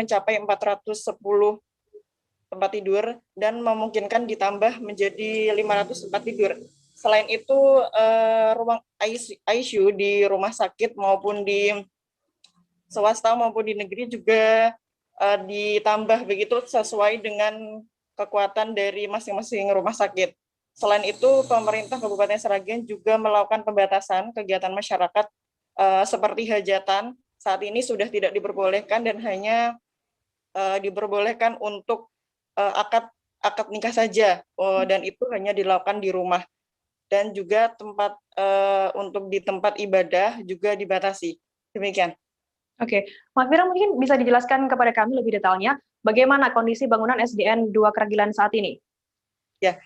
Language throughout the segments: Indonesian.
mencapai 410 tempat tidur dan memungkinkan ditambah menjadi 500 tempat tidur. Selain itu, ruang ICU di rumah sakit maupun di swasta maupun di negeri juga ditambah begitu sesuai dengan kekuatan dari masing-masing rumah sakit. Selain itu, pemerintah Kabupaten Sragen juga melakukan pembatasan kegiatan masyarakat seperti hajatan. Saat ini sudah tidak diperbolehkan dan hanya diperbolehkan untuk akad nikah saja, dan itu hanya dilakukan di rumah. Dan juga untuk di tempat ibadah juga dibatasi. Demikian. Oke, Mas Fira mungkin bisa dijelaskan kepada kami lebih detailnya bagaimana kondisi bangunan SDN 2 Kragilan saat ini? Ya,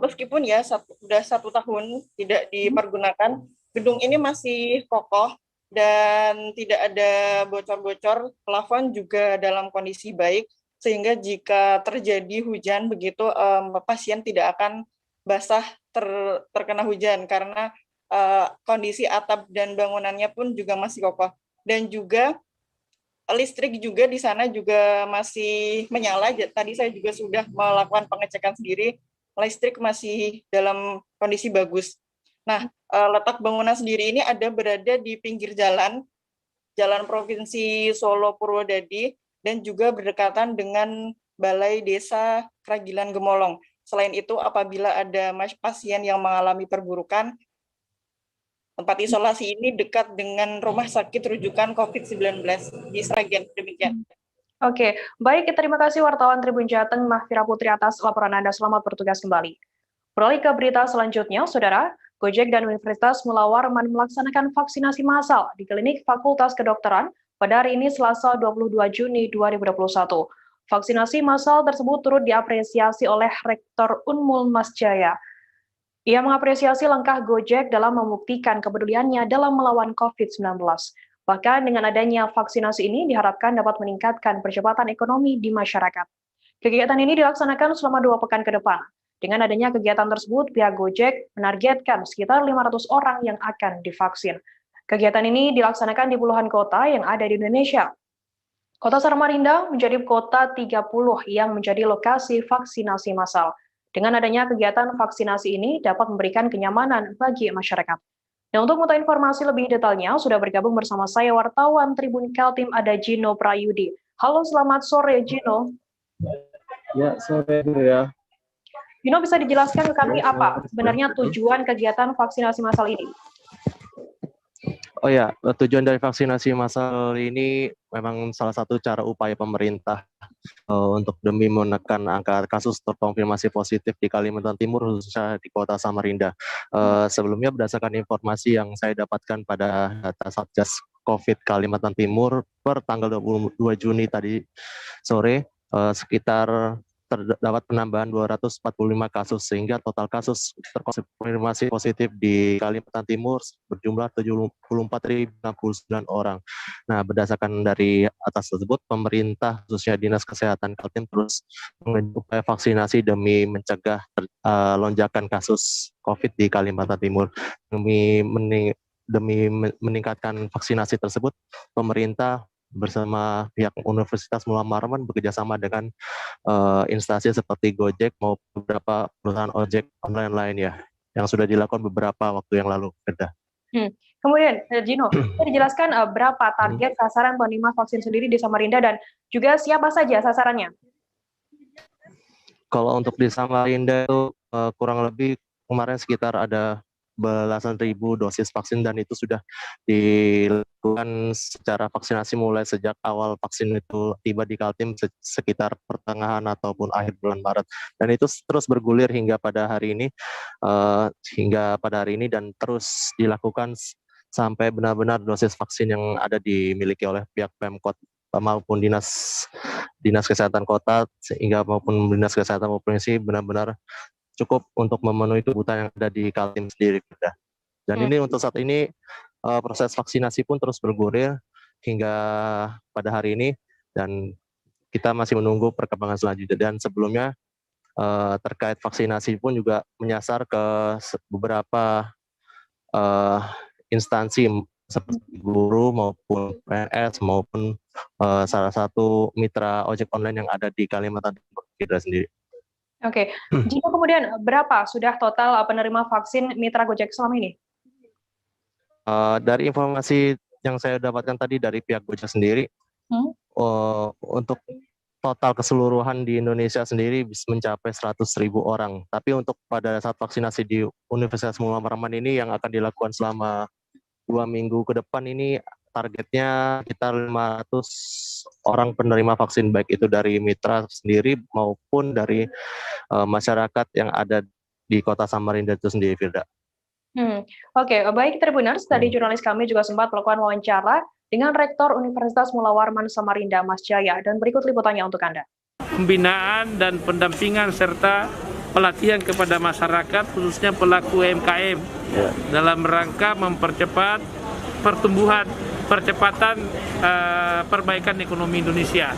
meskipun ya sudah 1 tahun tidak dipergunakan, gedung ini masih kokoh dan tidak ada bocor-bocor, plafon juga dalam kondisi baik, sehingga jika terjadi hujan begitu pasien tidak akan basah terkena hujan karena kondisi atap dan bangunannya pun juga masih kokoh. Dan juga listrik juga di sana juga masih menyala. Tadi saya juga sudah melakukan pengecekan sendiri, listrik masih dalam kondisi bagus. Nah, letak bangunan sendiri ini berada di pinggir jalan Provinsi Solo Purwodadi, dan juga berdekatan dengan Balai Desa Kragilan Gemolong. Selain itu, apabila ada pasien yang mengalami perburukan, tempat isolasi ini dekat dengan rumah sakit rujukan COVID-19 di Sragen. Demikian. Oke, baik, terima kasih wartawan Tribun Jateng, Mahfira Putri atas laporan Anda. Selamat bertugas kembali. Beralih ke berita selanjutnya, Saudara, Gojek dan Universitas Mula Warman melaksanakan vaksinasi massal di Klinik Fakultas Kedokteran pada hari ini Selasa 22 Juni 2021. Vaksinasi massal tersebut turut diapresiasi oleh Rektor Unmul Masjaya. Ia mengapresiasi langkah Gojek dalam membuktikan kepeduliannya dalam melawan COVID-19. Bahkan dengan adanya vaksinasi ini diharapkan dapat meningkatkan percepatan ekonomi di masyarakat. Kegiatan ini dilaksanakan selama 2 pekan ke depan. Dengan adanya kegiatan tersebut, pihak Gojek menargetkan sekitar 500 orang yang akan divaksin. Kegiatan ini dilaksanakan di puluhan kota yang ada di Indonesia. Kota Samarinda menjadi kota 30 yang menjadi lokasi vaksinasi massal. Dengan adanya kegiatan vaksinasi ini dapat memberikan kenyamanan bagi masyarakat. Dan untuk mengetahui informasi lebih detailnya, sudah bergabung bersama saya wartawan Tribun Kaltim ada Gino Prayudi. Halo, selamat sore Gino. Ya, sore ya. Gino, bisa dijelaskan ke kami apa sebenarnya tujuan kegiatan vaksinasi massal ini? Oh ya, tujuan dari vaksinasi massal ini memang salah satu cara upaya pemerintah untuk demi menekan angka kasus terkonfirmasi positif di Kalimantan Timur, khususnya di kota Samarinda. Sebelumnya berdasarkan informasi yang saya dapatkan pada data Satgas COVID Kalimantan Timur per tanggal 22 Juni tadi sore, sekitar terdapat penambahan 245 kasus, sehingga total kasus terkonfirmasi positif di Kalimantan Timur berjumlah 74.069 orang. Nah, berdasarkan dari atas tersebut, pemerintah khususnya Dinas Kesehatan Kaltim terus mengupaya vaksinasi demi mencegah lonjakan kasus COVID di Kalimantan Timur. Demi meningkatkan vaksinasi tersebut, pemerintah bersama pihak Universitas Mula Warman bekerjasama dengan instansi seperti Gojek maupun beberapa perusahaan ojek online lain ya, yang sudah dilakukan beberapa waktu yang lalu. Kemudian, Gino, bisa dijelaskan berapa target sasaran penerima vaksin sendiri di Samarinda dan juga siapa saja sasarannya? Kalau untuk di Samarinda itu kurang lebih kemarin sekitar ada belasan ribu dosis vaksin, dan itu sudah dilakukan secara vaksinasi mulai sejak awal vaksin itu tiba di Kaltim sekitar pertengahan ataupun akhir bulan Maret, dan itu terus bergulir hingga pada hari ini dan terus dilakukan sampai benar-benar dosis vaksin yang ada dimiliki oleh pihak Pemkot maupun dinas kesehatan kota sehingga maupun dinas kesehatan provinsi benar-benar cukup untuk memenuhi kebutuhan yang ada di Kaltim sendiri. Dan ini untuk saat ini proses vaksinasi pun terus bergulir hingga pada hari ini, dan kita masih menunggu perkembangan selanjutnya. Dan sebelumnya terkait vaksinasi pun juga menyasar ke beberapa instansi seperti guru maupun PNS maupun salah satu mitra ojek online yang ada di Kalimantan Timur sendiri. Oke, jika kemudian berapa sudah total penerima vaksin mitra Gojek selama ini? Dari informasi yang saya dapatkan tadi dari pihak Gojek sendiri, untuk total keseluruhan di Indonesia sendiri bisa mencapai 100.000 orang. Tapi untuk pada saat vaksinasi di Universitas Muhammad Rahman ini yang akan dilakukan selama 2 minggu ke depan ini targetnya sekitar 500 orang penerima vaksin, baik itu dari mitra sendiri maupun dari masyarakat yang ada di kota Samarinda itu sendiri, Firda. Oke, baik Tribuners, tadi jurnalis kami juga sempat melakukan wawancara dengan Rektor Universitas Mula Warman Samarinda, Mas Jaya, dan berikut liputannya untuk Anda. Pembinaan dan pendampingan serta pelatihan kepada masyarakat, khususnya pelaku UMKM, dalam rangka mempercepat percepatan perbaikan ekonomi Indonesia.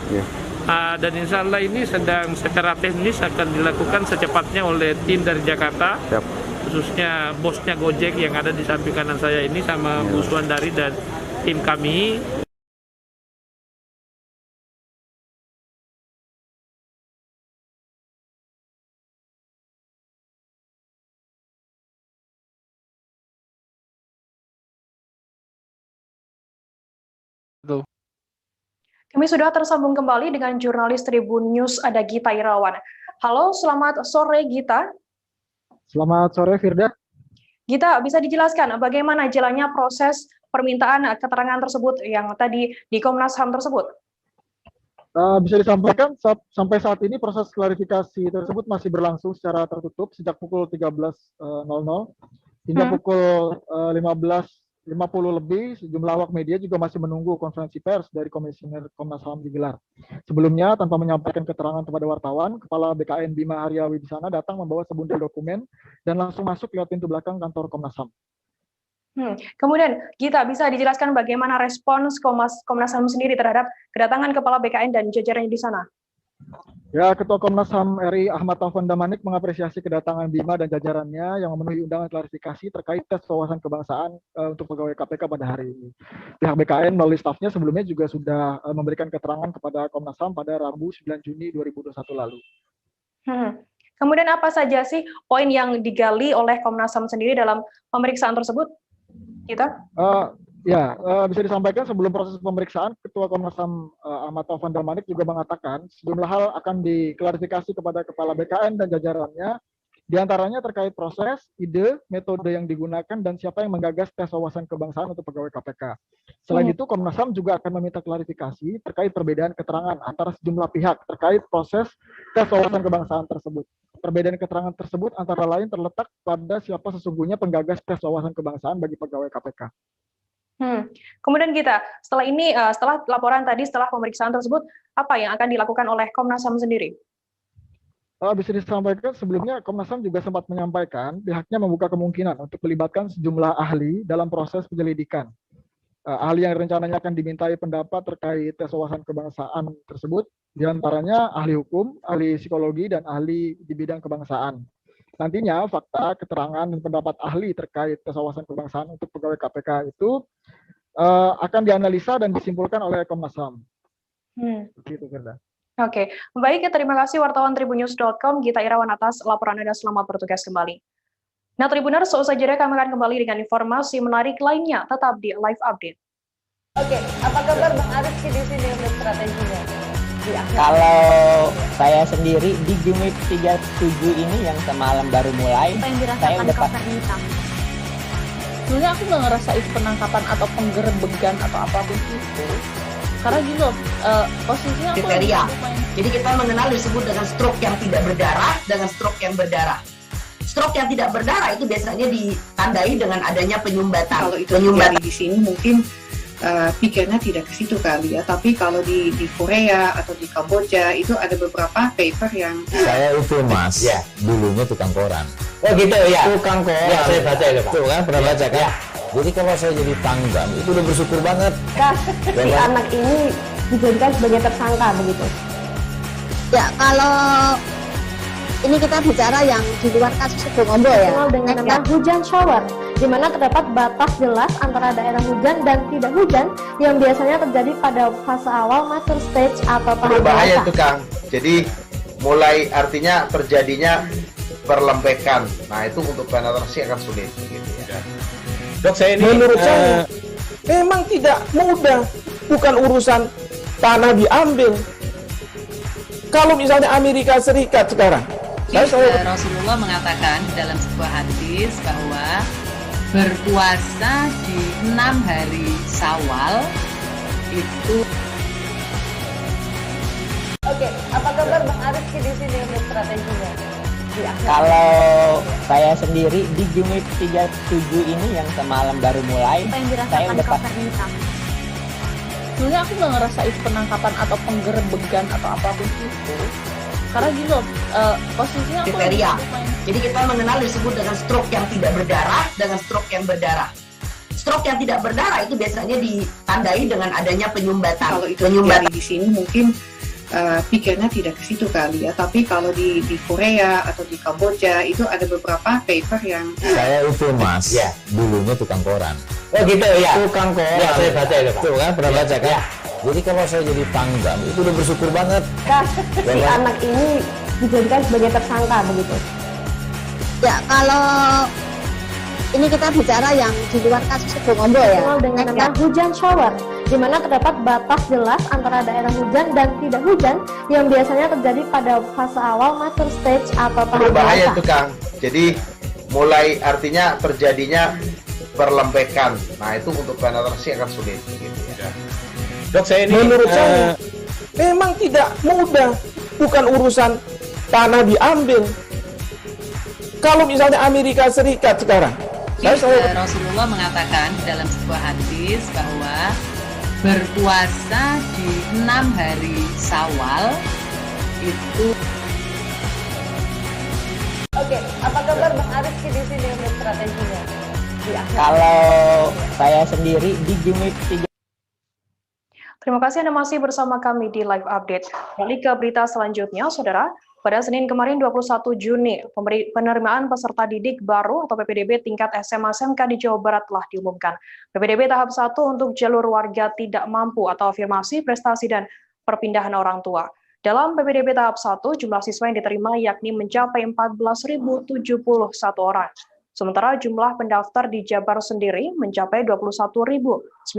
Dan insya Allah ini sedang secara teknis akan dilakukan secepatnya oleh tim dari Jakarta, khususnya bosnya Gojek yang ada di samping kanan saya ini sama Bu Suandari dan tim kami. Kami sudah tersambung kembali dengan jurnalis Tribun News, ada Gita Irawan. Halo, selamat sore Gita. Selamat sore Firda. Gita, bisa dijelaskan bagaimana jalannya proses permintaan keterangan tersebut yang tadi di Komnas HAM tersebut? Bisa disampaikan sampai saat ini proses klarifikasi tersebut masih berlangsung secara tertutup sejak pukul 13.00 hingga pukul 15.50 lebih. Sejumlah awak media juga masih menunggu konferensi pers dari Komisioner Komnas HAM digelar. Sebelumnya, tanpa menyampaikan keterangan kepada wartawan, Kepala BKN Bima Aryawi di sana datang membawa sebundel dokumen dan langsung masuk lewat pintu belakang kantor Komnas HAM. Kemudian, Gita, bisa dijelaskan bagaimana respons Komnas HAM sendiri terhadap kedatangan Kepala BKN dan jajarannya di sana? Ya, Ketua Komnas HAM RI Ahmad Taufan Damanik mengapresiasi kedatangan Bima dan jajarannya yang memenuhi undangan klarifikasi terkait tes wawasan kebangsaan untuk pegawai KPK pada hari ini. Pihak BKN melalui stafnya sebelumnya juga sudah memberikan keterangan kepada Komnas HAM pada Rabu 9 Juni 2021 lalu. Kemudian apa saja sih poin yang digali oleh Komnas HAM sendiri dalam pemeriksaan tersebut? Kita? Bisa disampaikan sebelum proses pemeriksaan, Ketua Komnas HAM Ahmad Taufan Damanik juga mengatakan sejumlah hal akan diklarifikasi kepada Kepala BKN dan jajarannya, diantaranya terkait proses, ide, metode yang digunakan, dan siapa yang menggagas tes wawasan kebangsaan untuk pegawai KPK. Selain itu, Komnas HAM juga akan meminta klarifikasi terkait perbedaan keterangan antara sejumlah pihak terkait proses tes wawasan kebangsaan tersebut. Perbedaan keterangan tersebut antara lain terletak pada siapa sesungguhnya penggagas tes wawasan kebangsaan bagi pegawai KPK. Kemudian kita, setelah ini, setelah laporan tadi, setelah pemeriksaan tersebut, apa yang akan dilakukan oleh Komnas HAM sendiri? Bisa disampaikan sebelumnya, Komnas HAM juga sempat menyampaikan pihaknya membuka kemungkinan untuk melibatkan sejumlah ahli dalam proses penyelidikan. Ahli yang rencananya akan dimintai pendapat terkait tes wawasan kebangsaan tersebut, diantaranya ahli hukum, ahli psikologi, dan ahli di bidang kebangsaan. Nantinya fakta, keterangan, dan pendapat ahli terkait tes wawasan kebangsaan untuk pegawai KPK itu akan dianalisa dan disimpulkan oleh Komnas HAM. Begitu, Firda. Oke, baik, terima kasih wartawan tribunnews.com, Gita Irawan atas laporan Anda, selamat bertugas kembali. Nah, Tribuners, seusai jeda kami akan kembali dengan informasi menarik lainnya, tetap di Live Update. Oke, apa kabar Bang Arif di sini untuk strateginya? Kalau saya sendiri di Gimik 37 ini yang semalam baru mulai, saya udah hitam. Sebenarnya aku nggak ngerasa itu penangkapan atau penggerebegan atau apapun itu. Karena gitu, posisinya aku kriteria. Jadi kita mengenal disebut dengan stroke yang tidak berdarah dengan stroke yang berdarah. Stroke yang tidak berdarah itu biasanya ditandai dengan adanya penyumbatan. Kalau itu terjadi di sini mungkin pikirnya tidak ke situ kali ya. Tapi kalau di Korea atau di Kamboja itu ada beberapa paper yang saya itu Mas, ya, dulunya tukang koran. Oh gitu ya. Tukang koran. Ya, saya baca ya, Pak. Tuh kan pernah baca kan? Ya. Jadi kalau saya jadi tanggam itu udah bersyukur banget. Si anak ini dijadikan sebagai tersangka begitu. Ya, kalau Ini kita bicara yang di luar kasus Suboombo ya. Dengan nama hujan shower, di mana terdapat batas jelas antara daerah hujan dan tidak hujan yang biasanya terjadi pada fase awal mature stage atau tahap berbahaya dewasa. itu Kang. Jadi mulai artinya terjadinya perlembekan. Nah itu untuk penetrasi akan sulit. Gitu ya. Dok, saya ini menurut saya memang tidak mudah, bukan urusan tanah diambil. Kalau misalnya Amerika Serikat sekarang, Rasulullah mengatakan dalam sebuah hadis bahwa berpuasa di 6 hari Syawal itu. Oke, apa kabar Bang Arifki di sini untuk strateginya? Kalau saya sendiri di Jumip 37 ini yang semalam baru mulai, Apa yang saya dirasakan udah Kak Fernita? Sebenarnya aku nggak ngerasain penangkapan atau penggerebegan atau apapun itu. Karena gini loh, posisinya aku Kriteria. Jadi kita mengenal disebut dengan stroke yang tidak berdarah dengan stroke yang berdarah. Stroke yang tidak berdarah itu biasanya ditandai dengan adanya penyumbatan. Kalau itu terjadi di sini mungkin pikirnya tidak ke situ kali ya. Tapi kalau di Korea atau di Kamboja itu ada beberapa paper yang Saya itu Mas, dulunya tukang koran. Oh gitu ya. Tukang koran. Ya, saya baca itu Pak. Tuh kan, pernah baca kan? Ya. Jadi kalau saya jadi tanggam, itu udah bersyukur banget. Si anak ini dijadikan sebagai tersangka begitu. Ya, kalau ini kita bicara yang di luar kasus Suboombo ya. Dengan nama hujan shower, di mana terdapat batas jelas antara daerah hujan dan tidak hujan yang biasanya terjadi pada fase awal mature stage atau tahap Berbahaya dewasa. itu Kang. Jadi mulai artinya terjadinya perlembekan. Nah itu untuk penetrasi akan sulit. Gitu ya. Dok, saya ini menurut saya memang tidak mudah, bukan urusan tanah diambil. Kalau misalnya Amerika Serikat sekarang, Rasulullah mengatakan dalam sebuah hadis bahwa berpuasa di 6 hari Syawal itu. Oke, apa kabar Bang Arifki di sini untuk strateginya? Kalau saya sendiri di Jumip 3. Terima kasih Anda masih bersama kami di Live Update. Beralih ke berita selanjutnya, Saudara. Pada Senin kemarin 21 Juni, penerimaan peserta didik baru atau PPDB tingkat SMA-SMK di Jawa Barat telah diumumkan. PPDB tahap 1 untuk jalur warga tidak mampu atau afirmasi prestasi dan perpindahan orang tua. Dalam PPDB tahap 1, jumlah siswa yang diterima yakni mencapai 14.071 orang. Sementara jumlah pendaftar di Jabar sendiri mencapai 21.981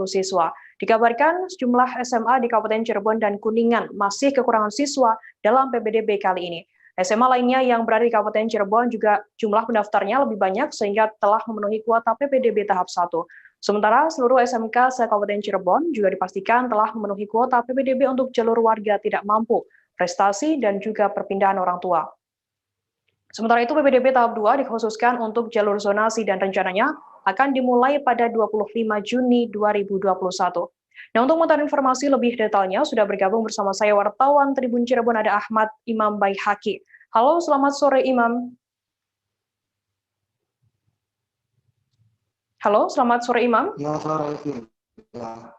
siswa. Dikabarkan sejumlah SMA di Kabupaten Cirebon dan Kuningan masih kekurangan siswa dalam PPDB kali ini. SMA lainnya yang berada di Kabupaten Cirebon juga jumlah pendaftarnya lebih banyak sehingga telah memenuhi kuota PPDB tahap 1. Sementara seluruh SMK se-Kabupaten Cirebon juga dipastikan telah memenuhi kuota PPDB untuk jalur warga tidak mampu, prestasi, dan juga perpindahan orang tua. Sementara itu, PPDB tahap 2 dikhususkan untuk jalur zonasi dan rencananya akan dimulai pada 25 Juni 2021. Nah, untuk mengetahui informasi lebih detailnya, sudah bergabung bersama saya wartawan Tribun Cirebon ada Ahmad Imam Baihaqi. Halo, selamat sore Imam. Halo, selamat sore Imam. Ya, sore. Ya.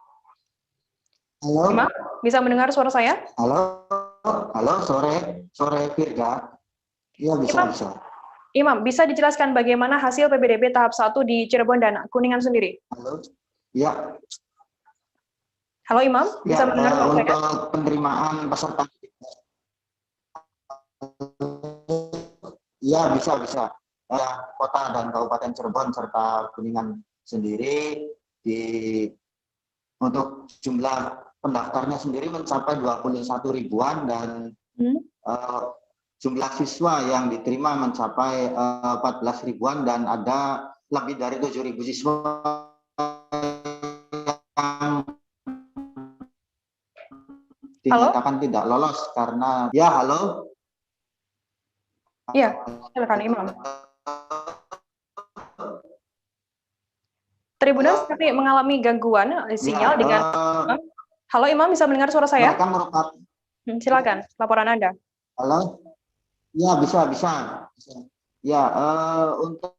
Halo. Imam, bisa mendengar suara saya? Halo, sore Firda. Iya, bisa. Imam, bisa dijelaskan bagaimana hasil PPDB tahap 1 di Cirebon dan Kuningan sendiri? Halo. Ya. Halo Imam, bisa mendengar suara saya? Untuk penerimaan peserta. Iya, bisa. Kota dan Kabupaten Cirebon serta Kuningan sendiri untuk jumlah pendaftarnya sendiri mencapai 21 ribuan dan jumlah siswa yang diterima mencapai 14 ribuan dan ada lebih dari 7.000 siswa yang dinyatakan tidak lolos karena halo. Iya, silakan Imam. Tribuners seperti mengalami gangguan sinyal dengan Halo Imam, bisa mendengar suara saya? Silakan, laporan Anda. Halo. Ya, bisa. Ya, untuk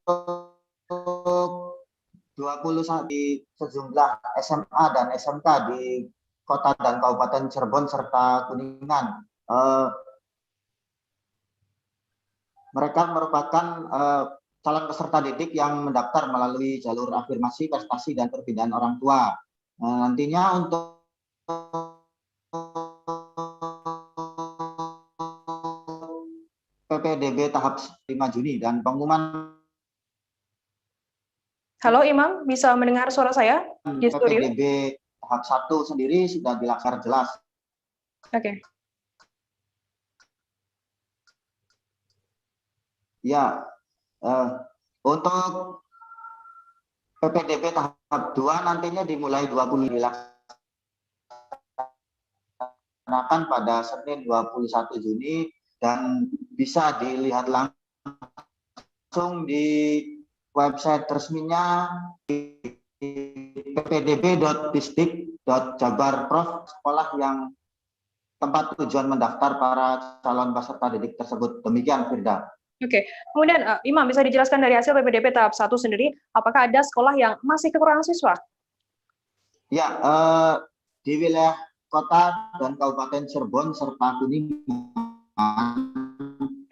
21 di sejumlah SMA dan SMK di Kota dan Kabupaten Cirebon serta Kuningan. mereka merupakan calon peserta didik yang mendaftar melalui jalur afirmasi, prestasi, dan perpindahan orang tua. Nantinya untuk PPDB tahap 5 Juni dan pengumuman. Halo Imam, bisa mendengar suara saya di studio? PPDB tahap 1 sendiri sudah dilaksanakan jelas. Oke. Ya, untuk PPDB tahap 2 nantinya dimulai 20 dilaksanakan pada Senin 21 Juni dan bisa dilihat langsung di website resminya di ppdb.disdik.jabarprof sekolah yang tempat tujuan mendaftar para calon peserta didik tersebut. Demikian, Firda. Oke, kemudian Imam, bisa dijelaskan dari hasil PPDB tahap 1 sendiri, apakah ada sekolah yang masih kekurangan siswa? Ya, di wilayah kota dan Kabupaten Cirebon serta Kuningan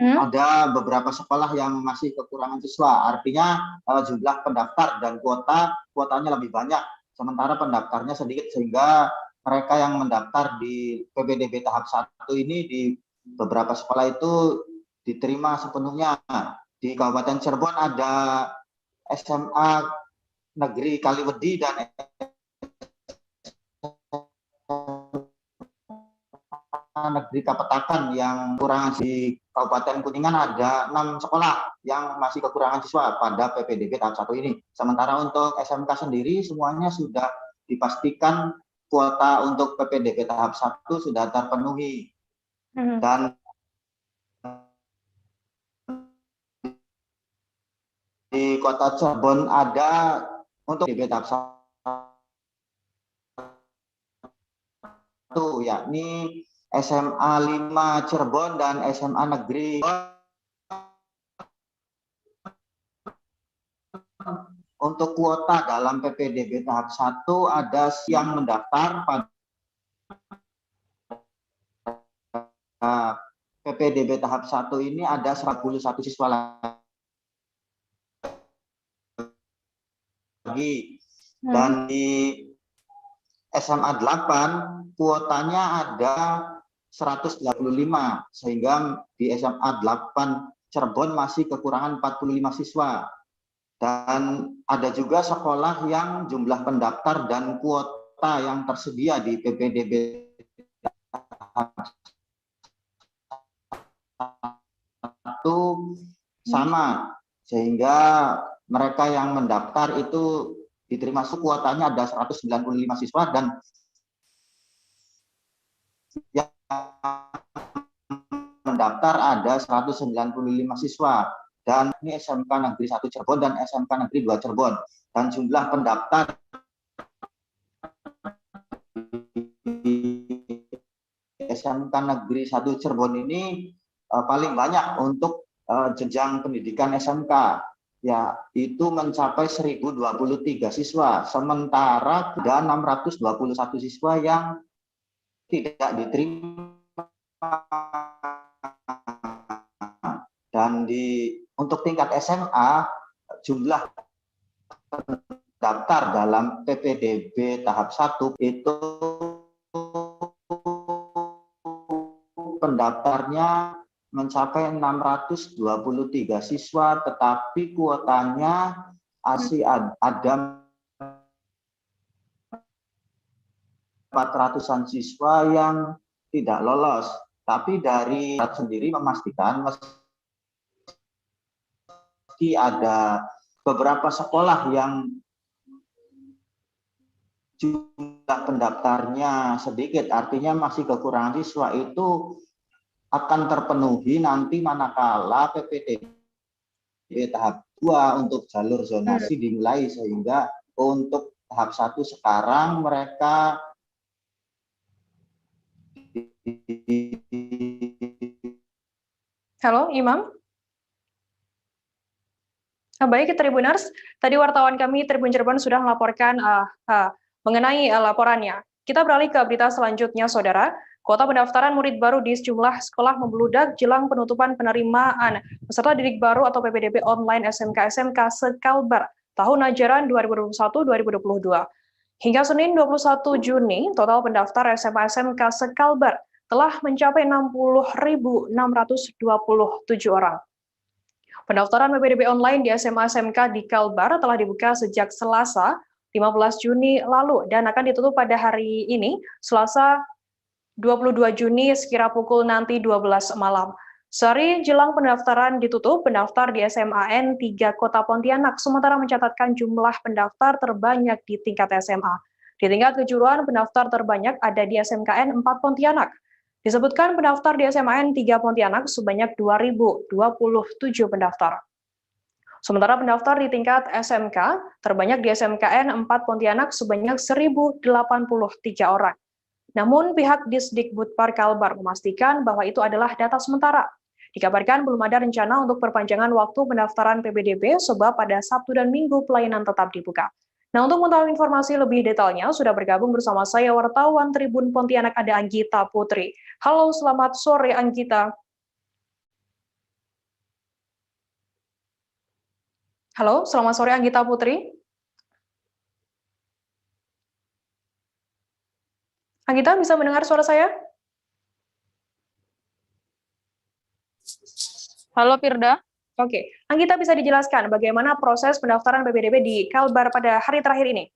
ada beberapa sekolah yang masih kekurangan siswa. Artinya jumlah pendaftar dan kuotanya lebih banyak, sementara pendaftarnya sedikit, sehingga mereka yang mendaftar di PPDB tahap 1 ini di beberapa sekolah itu diterima sepenuhnya. Di Kabupaten Cirebon ada SMA Negeri Kaliwedi dan Negeri Kapetakan yang kurang. Di Kabupaten Kuningan ada 6 sekolah yang masih kekurangan siswa pada PPDB tahap 1 ini. Sementara untuk SMK sendiri semuanya sudah dipastikan kuota untuk PPDB tahap 1 sudah terpenuhi. Dan di Kota Cirebon ada untuk PPDB tahap 1 yakni SMA 5 Cirebon dan SMA Negeri. Untuk kuota dalam PPDB tahap 1 ada yang mendaftar pada PPDB tahap 1 ini ada 101 siswa lagi. Dan di SMA 8 kuotanya ada 185, sehingga di SMA 8 Cirebon masih kekurangan 45 siswa. Dan ada juga sekolah yang jumlah pendaftar dan kuota yang tersedia di PPDB itu sama, sehingga mereka yang mendaftar itu diterima kuotanya ada 195 siswa dan yang mendaftar ada 195 siswa. Dan ini SMK Negeri 1 Cirebon dan SMK Negeri 2 Cirebon. Dan jumlah pendaftar SMK Negeri 1 Cirebon ini paling banyak untuk jenjang pendidikan SMK. Ya, itu mencapai 1023 siswa. Sementara ada 621 siswa yang tidak diterima. Dan untuk tingkat SMA jumlah pendaftar dalam PPDB tahap 1 itu pendaftarnya mencapai 623 siswa, tetapi kuotanya masih ada 400-an siswa yang tidak lolos. Tapi dari sendiri memastikan meski ada beberapa sekolah yang jumlah pendaftarnya sedikit, artinya masih kekurangan siswa, itu akan terpenuhi nanti manakala PPDB tahap 2 untuk jalur zonasi dimulai, sehingga untuk tahap 1 sekarang mereka Halo, Imam. Baik, Tribuners. Tadi wartawan kami Tribun Cirebon sudah melaporkan mengenai laporannya. Kita beralih ke berita selanjutnya, Saudara. Kuota pendaftaran murid baru di sejumlah sekolah membludak jelang penutupan penerimaan peserta didik baru atau PPDB online SMK-SMK sekalbar tahun ajaran 2021-2022. Hingga Senin 21 Juni, total pendaftar SMA-SMK sekalbar telah mencapai 60.627 orang. Pendaftaran PPDB online di SMA-SMK di Kalbar telah dibuka sejak Selasa 15 Juni lalu dan akan ditutup pada hari ini, Selasa 22 Juni sekira pukul nanti 12 malam. Sehari jelang pendaftaran ditutup, pendaftar di SMAN 3 Kota Pontianak sementara mencatatkan jumlah pendaftar terbanyak di tingkat SMA. Di tingkat kejuruan, pendaftar terbanyak ada di SMKN 4 Pontianak. Disebutkan pendaftar di SMAN 3 Pontianak sebanyak 2.027 pendaftar. Sementara pendaftar di tingkat SMK terbanyak di SMKN 4 Pontianak sebanyak 1.083 orang. Namun pihak Disdikbudpar Kalbar memastikan bahwa itu adalah data sementara. Dikabarkan belum ada rencana untuk perpanjangan waktu pendaftaran PPDB sebab pada Sabtu dan Minggu pelayanan tetap dibuka. Nah, untuk mengetahui informasi lebih detailnya sudah bergabung bersama saya wartawan Tribun Pontianak ada Anggita Putri. Halo, selamat sore Anggita. Halo, selamat sore Anggita Putri. Anggita, bisa mendengar suara saya? Halo Firda. Oke, Anggita bisa dijelaskan bagaimana proses pendaftaran PPDB di Kalbar pada hari terakhir ini?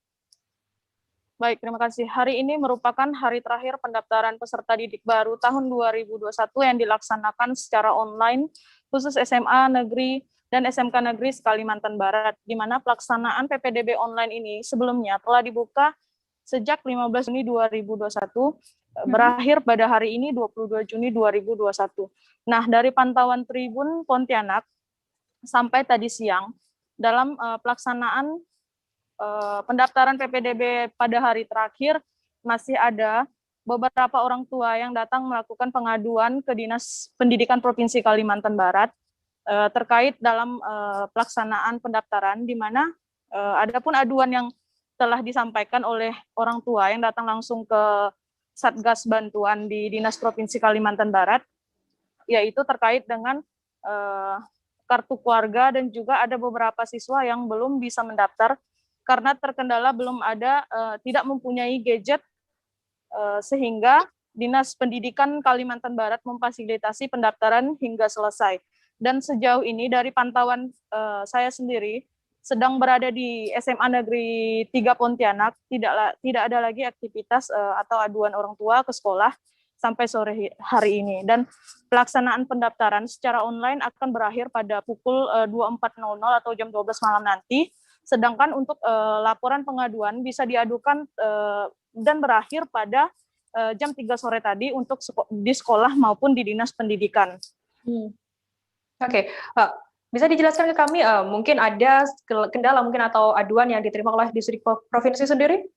Baik, terima kasih. Hari ini merupakan hari terakhir pendaftaran peserta didik baru tahun 2021 yang dilaksanakan secara online khusus SMA negeri dan SMK negeri Kalimantan Barat, di mana pelaksanaan PPDB online ini sebelumnya telah dibuka sejak 15 Juni 2021, berakhir pada hari ini 22 Juni 2021. Nah, dari pantauan Tribun Pontianak sampai tadi siang, dalam pelaksanaan pendaftaran PPDB pada hari terakhir, masih ada beberapa orang tua yang datang melakukan pengaduan ke Dinas Pendidikan Provinsi Kalimantan Barat terkait dalam pelaksanaan pendaftaran, di mana ada pun aduan yang telah disampaikan oleh orang tua yang datang langsung ke Satgas Bantuan di Dinas Provinsi Kalimantan Barat, yaitu terkait dengan kartu keluarga dan juga ada beberapa siswa yang belum bisa mendaftar karena terkendala belum ada, tidak mempunyai gadget, sehingga Dinas Pendidikan Kalimantan Barat memfasilitasi pendaftaran hingga selesai. Dan sejauh ini dari pantauan saya sendiri, sedang berada di SMA Negeri 3 Pontianak, tidak ada lagi aktivitas atau aduan orang tua ke sekolah sampai sore hari ini. Dan pelaksanaan pendaftaran secara online akan berakhir pada pukul 24.00 atau jam 12 malam nanti, sedangkan untuk laporan pengaduan bisa diadukan dan berakhir pada jam 3 sore tadi untuk di sekolah maupun di Dinas Pendidikan. Oke, bisa dijelaskan ke kami, mungkin ada kendala mungkin atau aduan yang diterima oleh distrik provinsi sendiri?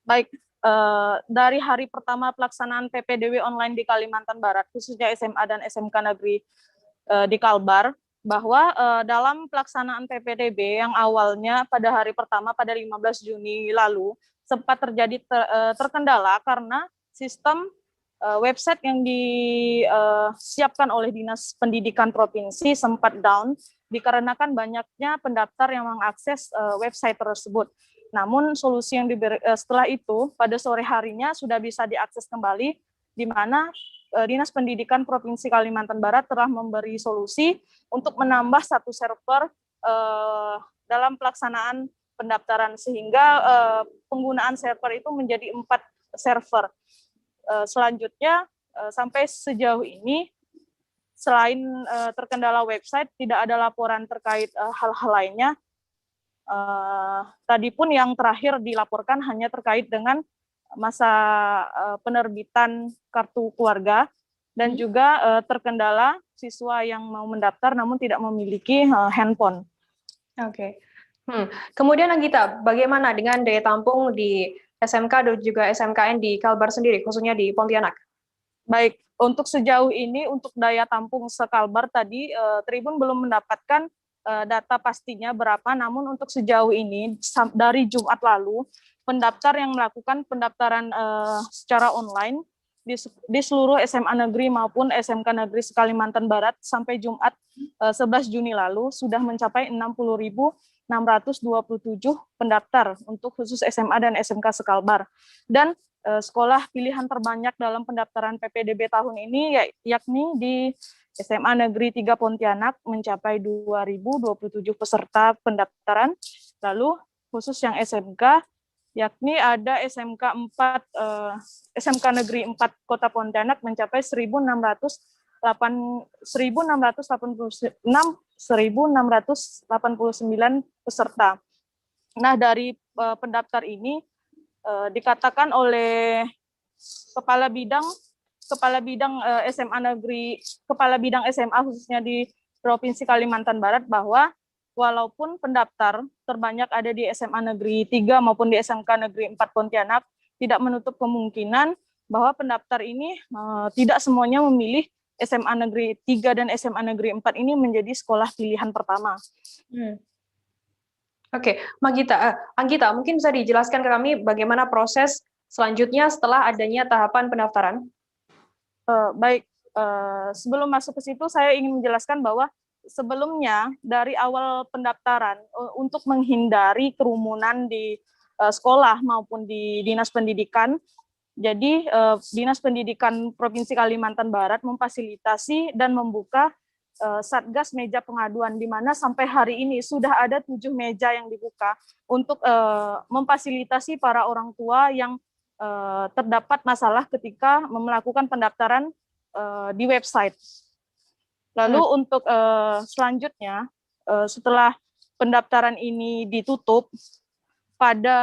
Baik, dari hari pertama pelaksanaan PPDB online di Kalimantan Barat, khususnya SMA dan SMK Negeri di Kalbar, bahwa dalam pelaksanaan PPDB yang awalnya pada hari pertama pada 15 Juni lalu, sempat terjadi terkendala karena sistem website yang disiapkan oleh Dinas Pendidikan Provinsi sempat down dikarenakan banyaknya pendaftar yang mengakses website tersebut. Namun solusi yang setelah itu pada sore harinya sudah bisa diakses kembali, di mana Dinas Pendidikan Provinsi Kalimantan Barat telah memberi solusi untuk menambah satu server dalam pelaksanaan pendaftaran, sehingga penggunaan server itu menjadi 4 server. Selanjutnya, sampai sejauh ini, selain terkendala website, tidak ada laporan terkait hal-hal lainnya. Tadi pun yang terakhir dilaporkan hanya terkait dengan masa penerbitan kartu keluarga, dan juga terkendala siswa yang mau mendaftar namun tidak memiliki handphone. Oke. Kemudian Anggita, bagaimana dengan daya tampung di SMK dan juga SMKN di Kalbar sendiri, khususnya di Pontianak? Baik, untuk sejauh ini untuk daya tampung se-Kalbar tadi Tribun belum mendapatkan data pastinya berapa, namun untuk sejauh ini dari Jumat lalu pendaftar yang melakukan pendaftaran secara online di seluruh SMA negeri maupun SMK negeri Kalimantan Barat sampai Jumat 11 Juni lalu sudah mencapai 60.627 pendaftar untuk khusus SMA dan SMK Sekalbar. Dan sekolah pilihan terbanyak dalam pendaftaran PPDB tahun ini yakni di SMA Negeri 3 Pontianak mencapai 2.027 peserta pendaftaran. Lalu khusus yang SMK yakni ada SMK Negeri 4 Kota Pontianak mencapai 1.689 peserta. Nah, dari pendaftar ini dikatakan oleh Kepala Bidang SMA khususnya di Provinsi Kalimantan Barat bahwa walaupun pendaftar terbanyak ada di SMA Negeri 3 maupun di SMK Negeri 4 Pontianak, tidak menutup kemungkinan bahwa pendaftar ini tidak semuanya memilih SMA Negeri 3 dan SMA Negeri 4 ini menjadi sekolah pilihan pertama. Oke, Anggita, mungkin bisa dijelaskan ke kami bagaimana proses selanjutnya setelah adanya tahapan pendaftaran? Sebelum masuk ke situ, saya ingin menjelaskan bahwa sebelumnya dari awal pendaftaran untuk menghindari kerumunan di sekolah maupun di dinas pendidikan, jadi Dinas Pendidikan Provinsi Kalimantan Barat memfasilitasi dan membuka Satgas Meja Pengaduan, di mana sampai hari ini sudah ada 7 meja yang dibuka untuk memfasilitasi para orang tua yang terdapat masalah ketika melakukan pendaftaran di website. Lalu untuk selanjutnya, setelah pendaftaran ini ditutup, pada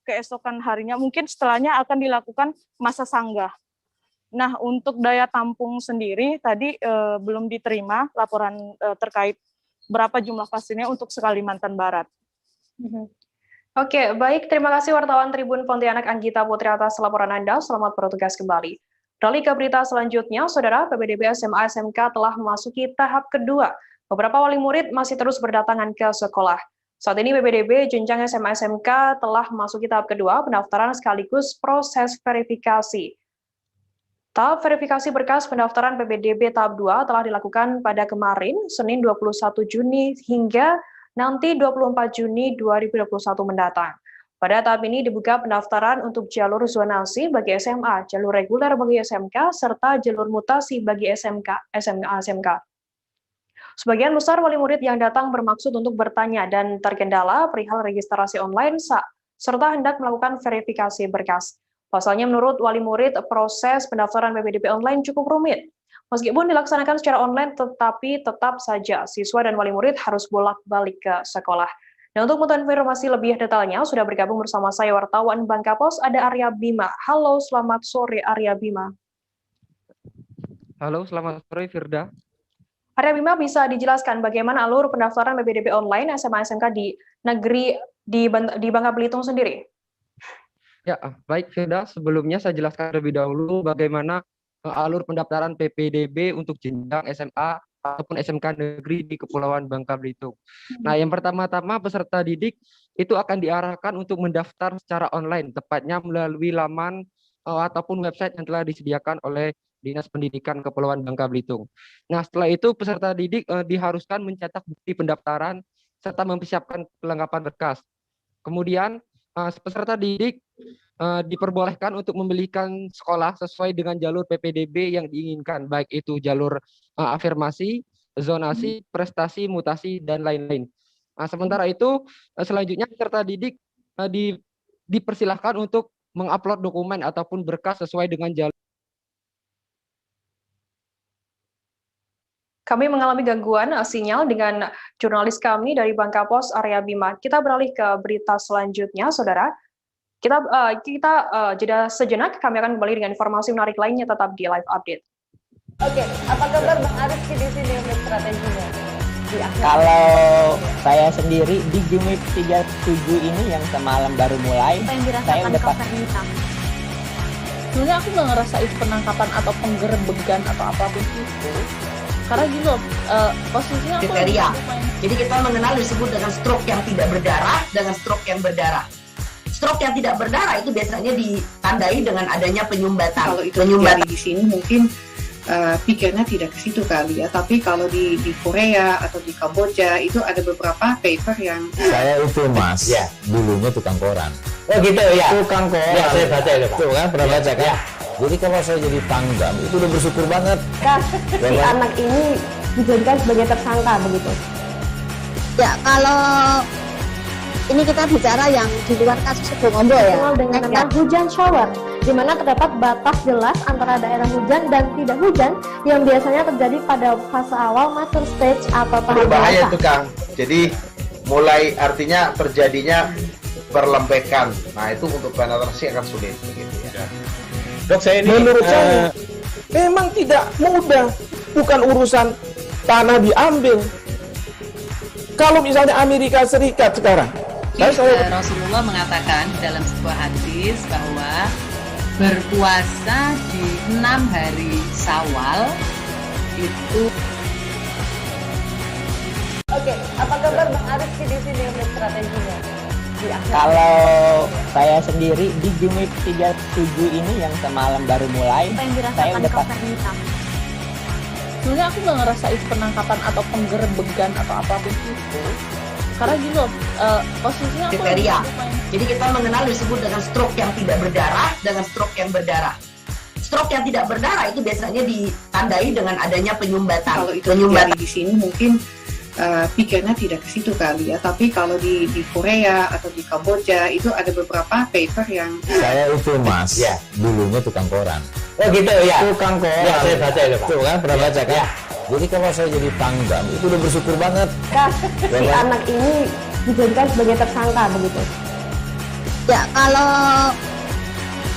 keesokan harinya, mungkin setelahnya akan dilakukan masa sanggah. Nah, untuk daya tampung sendiri, tadi belum diterima laporan terkait berapa jumlah pasiennya untuk se-Kalimantan Barat. Oke, baik. Terima kasih wartawan Tribun Pontianak Anggita Putri atas laporan Anda. Selamat bertugas kembali. Beralih ke berita selanjutnya, Saudara, PPDB SMA SMK telah memasuki tahap kedua. Beberapa wali murid masih terus berdatangan ke sekolah. Saat ini PPDB jenjang SMA SMK telah memasuki tahap kedua, pendaftaran sekaligus proses verifikasi. Tahap verifikasi berkas pendaftaran PPDB tahap 2 telah dilakukan pada kemarin, Senin 21 Juni hingga nanti 24 Juni 2021 mendatang. Pada tahap ini dibuka pendaftaran untuk jalur zonasi bagi SMA, jalur reguler bagi SMK, serta jalur mutasi bagi SMK. Sebagian besar wali murid yang datang bermaksud untuk bertanya dan terkendala perihal registrasi online serta hendak melakukan verifikasi berkas. Pasalnya menurut wali murid, proses pendaftaran PPDB online cukup rumit. Meskipun dilaksanakan secara online, tetapi tetap saja siswa dan wali murid harus bolak-balik ke sekolah. Dan untuk mengetahui informasi lebih detailnya, sudah bergabung bersama saya wartawan Bangka Pos, ada Arya Bima. Halo, selamat sore Arya Bima. Halo, selamat sore Firda. Arya Bima, bisa dijelaskan bagaimana alur pendaftaran PPDB online SMA SMK di negeri di Bangka Belitung sendiri? Ya, baik Firda. Sebelumnya saya jelaskan terlebih dahulu bagaimana alur pendaftaran PPDB untuk jenjang SMA ataupun SMK negeri di Kepulauan Bangka Belitung. Nah, yang pertama-tama peserta didik itu akan diarahkan untuk mendaftar secara online, tepatnya melalui laman ataupun website yang telah disediakan oleh Dinas Pendidikan Kepulauan Bangka Belitung. Nah, setelah itu peserta didik diharuskan mencetak bukti pendaftaran serta mempersiapkan kelengkapan berkas. Kemudian peserta didik diperbolehkan untuk memilihkan sekolah sesuai dengan jalur PPDB yang diinginkan, baik itu jalur afirmasi, zonasi, prestasi, mutasi, dan lain-lain. Nah, sementara itu, selanjutnya peserta didik dipersilahkan untuk mengupload dokumen ataupun berkas sesuai dengan jalur. Kami mengalami gangguan sinyal dengan jurnalis kami dari Bangka Pos, Arya Bima. Kita beralih ke berita selanjutnya, Saudara. Kita jeda sejenak, kami akan kembali dengan informasi menarik lainnya tetap di Live Update. Oke, apa kabar Bang Arif di sini untuk strateginya? Kalau saya sendiri di Gimik 37 ini yang semalam baru mulai, saya udah sebenarnya aku nggak ngerasa itu penangkapan atau penggerbegan atau apapun itu. Karena gitu, posisinya kriteria. Jadi kita mengenal disebut dengan stroke yang tidak berdarah dengan stroke yang berdarah. Stroke yang tidak berdarah itu biasanya ditandai dengan adanya penyumbatan. Kalau itu terjadi di sini mungkin pikirnya tidak ke situ kali ya, tapi kalau di Korea atau di Kamboja itu ada beberapa paper yang saya itu mas, ya dulunya tukang koran. Oh gitu ya. Tukang koran. Ya, saya baca itu Pak. Tuh kan pernah baca kan? Ya. Jadi kalau saya jadi tanggam itu udah bersyukur banget. Si anak ini dijadikan sebagai tersangka begitu. Ya, kalau ini kita bicara yang di luar kasus Sebongombo ya. Dikenal dengan nama hujan shower, di mana terdapat batas jelas antara daerah hujan dan tidak hujan yang biasanya terjadi pada fase awal mature stage atau tahap berbahaya dewasa. itu Kang. Jadi mulai artinya terjadinya perlembekan. Nah itu untuk penetrasi akan sulit begitu ya. Dok, saya ini menurut saya memang tidak mudah, bukan urusan tanah diambil. Kalau misalnya Amerika Serikat sekarang, Rasulullah mengatakan dalam sebuah hadis bahwa berpuasa di 6 hari Syawal itu. Oke, apa kabar Bang Arif di sini untuk strateginya? Kalau saya sendiri di Jumip 37 ini yang semalam baru mulai, saya udah Sebenarnya aku nggak ngerasain penangkapan atau penggerbegan atau apapun itu, karena gini loh, posisinya aku kriteria. Jadi kita mengenal disebut dengan stroke yang tidak berdarah dengan stroke yang berdarah. Stroke yang tidak berdarah itu biasanya ditandai dengan adanya penyumbatan. Kalau itu terjadi di sini mungkin pikirnya tidak ke situ kali ya, tapi kalau di Korea atau di Kamboja itu ada beberapa paper yang saya itu mas, ya dulunya tukang koran. Oh gitu ya. Tukang koran. Ya, saya baca itu Pak. Tuh kan pernah baca kan? Ya. Jadi kalau saya jadi tanggam itu udah bersyukur banget. Si anak ini dijadikan sebagai tersangka begitu. Ya, kalau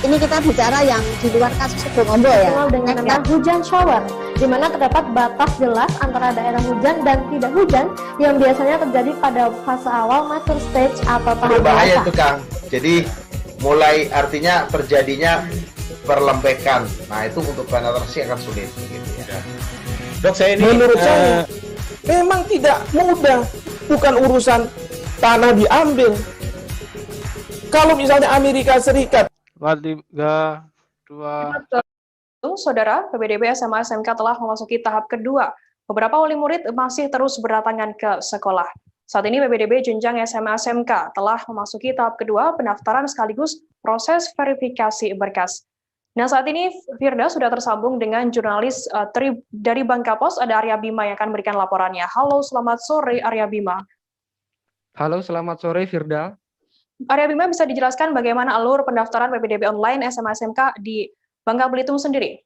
ini kita bicara yang di luar kasus Sebongombo ya. Dikenal dengan nama hujan shower, di mana terdapat batas jelas antara daerah hujan dan tidak hujan yang biasanya terjadi pada fase awal mature stage atau tahap berbahaya dewasa. itu Kang. Jadi mulai artinya terjadinya perlembekan. Nah itu untuk penetrasi akan sulit begitu ya. Dok, saya ini menurut saya memang tidak mudah, bukan urusan tanah diambil. Kalau misalnya Amerika Serikat, Saudara, PPDB SMA SMK telah memasuki tahap kedua. Beberapa wali murid masih terus berdatangan ke sekolah. Saat ini PPDB jenjang SMA SMK telah memasuki tahap kedua pendaftaran sekaligus proses verifikasi berkas. Nah, saat ini Firda sudah tersambung dengan jurnalis dari Bangka Pos, ada Arya Bima yang akan memberikan laporannya. Halo, selamat sore Arya Bima. Halo, selamat sore Firda. Arya Bima, bisa dijelaskan bagaimana alur pendaftaran PPDB online SMA SMK di Bangka Belitung sendiri?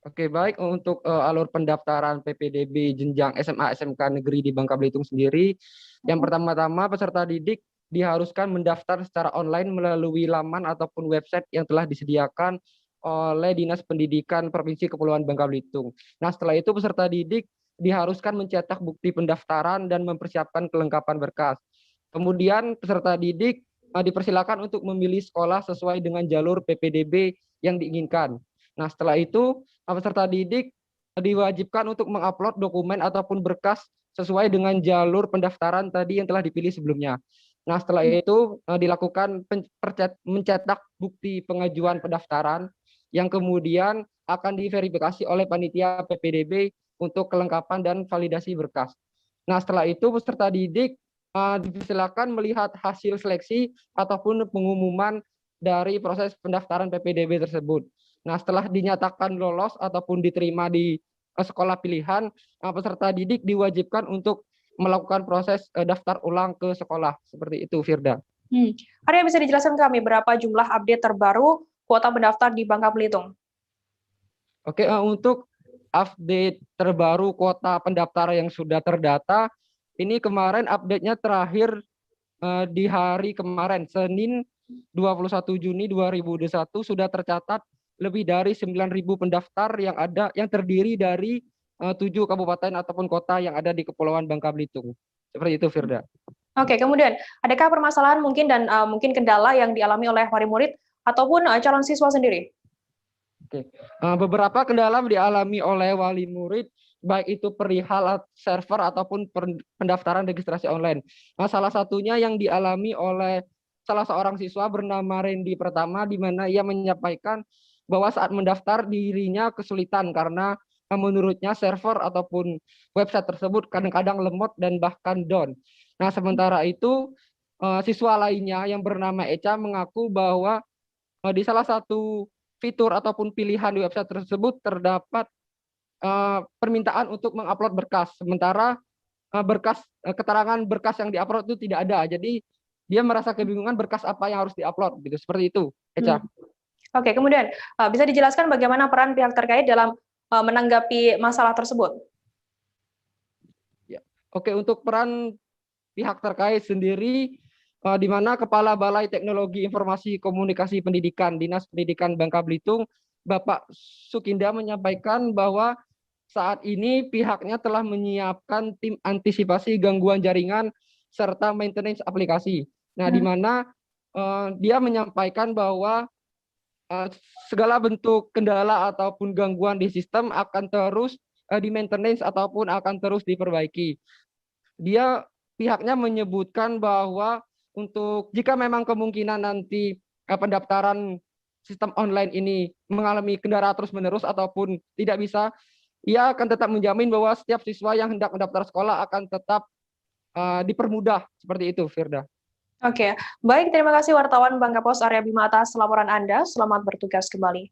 Oke, baik, untuk alur pendaftaran PPDB jenjang SMA SMK negeri di Bangka Belitung sendiri, yang pertama-tama peserta didik diharuskan mendaftar secara online melalui laman ataupun website yang telah disediakan oleh Dinas Pendidikan Provinsi Kepulauan Bangka Belitung. Nah, setelah itu peserta didik diharuskan mencetak bukti pendaftaran dan mempersiapkan kelengkapan berkas. Kemudian peserta didik dipersilakan untuk memilih sekolah sesuai dengan jalur PPDB yang diinginkan. Nah, setelah itu peserta didik diwajibkan untuk mengupload dokumen ataupun berkas sesuai dengan jalur pendaftaran tadi yang telah dipilih sebelumnya. Nah, setelah itu dilakukan mencetak bukti pengajuan pendaftaran yang kemudian akan diverifikasi oleh panitia PPDB untuk kelengkapan dan validasi berkas. Nah, setelah itu peserta didik dipersilakan melihat hasil seleksi ataupun pengumuman dari proses pendaftaran PPDB tersebut. Nah, setelah dinyatakan lolos ataupun diterima di sekolah pilihan, peserta didik diwajibkan untuk melakukan proses daftar ulang ke sekolah. Seperti itu, Firda. Arya, bisa dijelaskan kami berapa jumlah update terbaru kuota pendaftar di Bangka Belitung? Oke, untuk update terbaru kuota pendaftar yang sudah terdata, ini kemarin update-nya terakhir di hari kemarin, Senin 21 Juni 2021, sudah tercatat lebih dari 9.000 pendaftar yang terdiri dari 7 kabupaten ataupun kota yang ada di Kepulauan Bangka Belitung. Seperti itu, Firda. Oke, kemudian adakah permasalahan mungkin dan mungkin kendala yang dialami oleh wali murid ataupun calon siswa sendiri? Oke, beberapa kendala dialami oleh wali murid, baik itu perihal server ataupun pendaftaran registrasi online. Nah, salah satunya yang dialami oleh salah seorang siswa bernama Randy Pertama, di mana ia menyampaikan bahwa saat mendaftar dirinya kesulitan karena menurutnya server ataupun website tersebut kadang-kadang lemot dan bahkan down. Nah, sementara itu siswa lainnya yang bernama Echa mengaku bahwa di salah satu fitur ataupun pilihan di website tersebut terdapat permintaan untuk mengupload berkas, sementara keterangan berkas yang diupload itu tidak ada. Jadi dia merasa kebingungan berkas apa yang harus diupload, gitu. Seperti itu, Echa. Oke, kemudian bisa dijelaskan bagaimana peran pihak terkait dalam menanggapi masalah tersebut? Ya. Oke, untuk peran pihak terkait sendiri, di mana Kepala Balai Teknologi Informasi Komunikasi Pendidikan Dinas Pendidikan Bangka Belitung, Bapak Sukinda menyampaikan bahwa saat ini pihaknya telah menyiapkan tim antisipasi gangguan jaringan serta maintenance aplikasi. Nah, di mana dia menyampaikan bahwa segala bentuk kendala ataupun gangguan di sistem akan terus di maintenance ataupun akan terus diperbaiki. Pihaknya menyebutkan bahwa untuk jika memang kemungkinan nanti pendaftaran sistem online ini mengalami kendala terus-menerus ataupun tidak bisa, ia akan tetap menjamin bahwa setiap siswa yang hendak mendaftar sekolah akan tetap dipermudah. Seperti itu, Firda. Oke, baik, terima kasih wartawan Bangka Pos Arya Bima atas laporan Anda. Selamat bertugas kembali.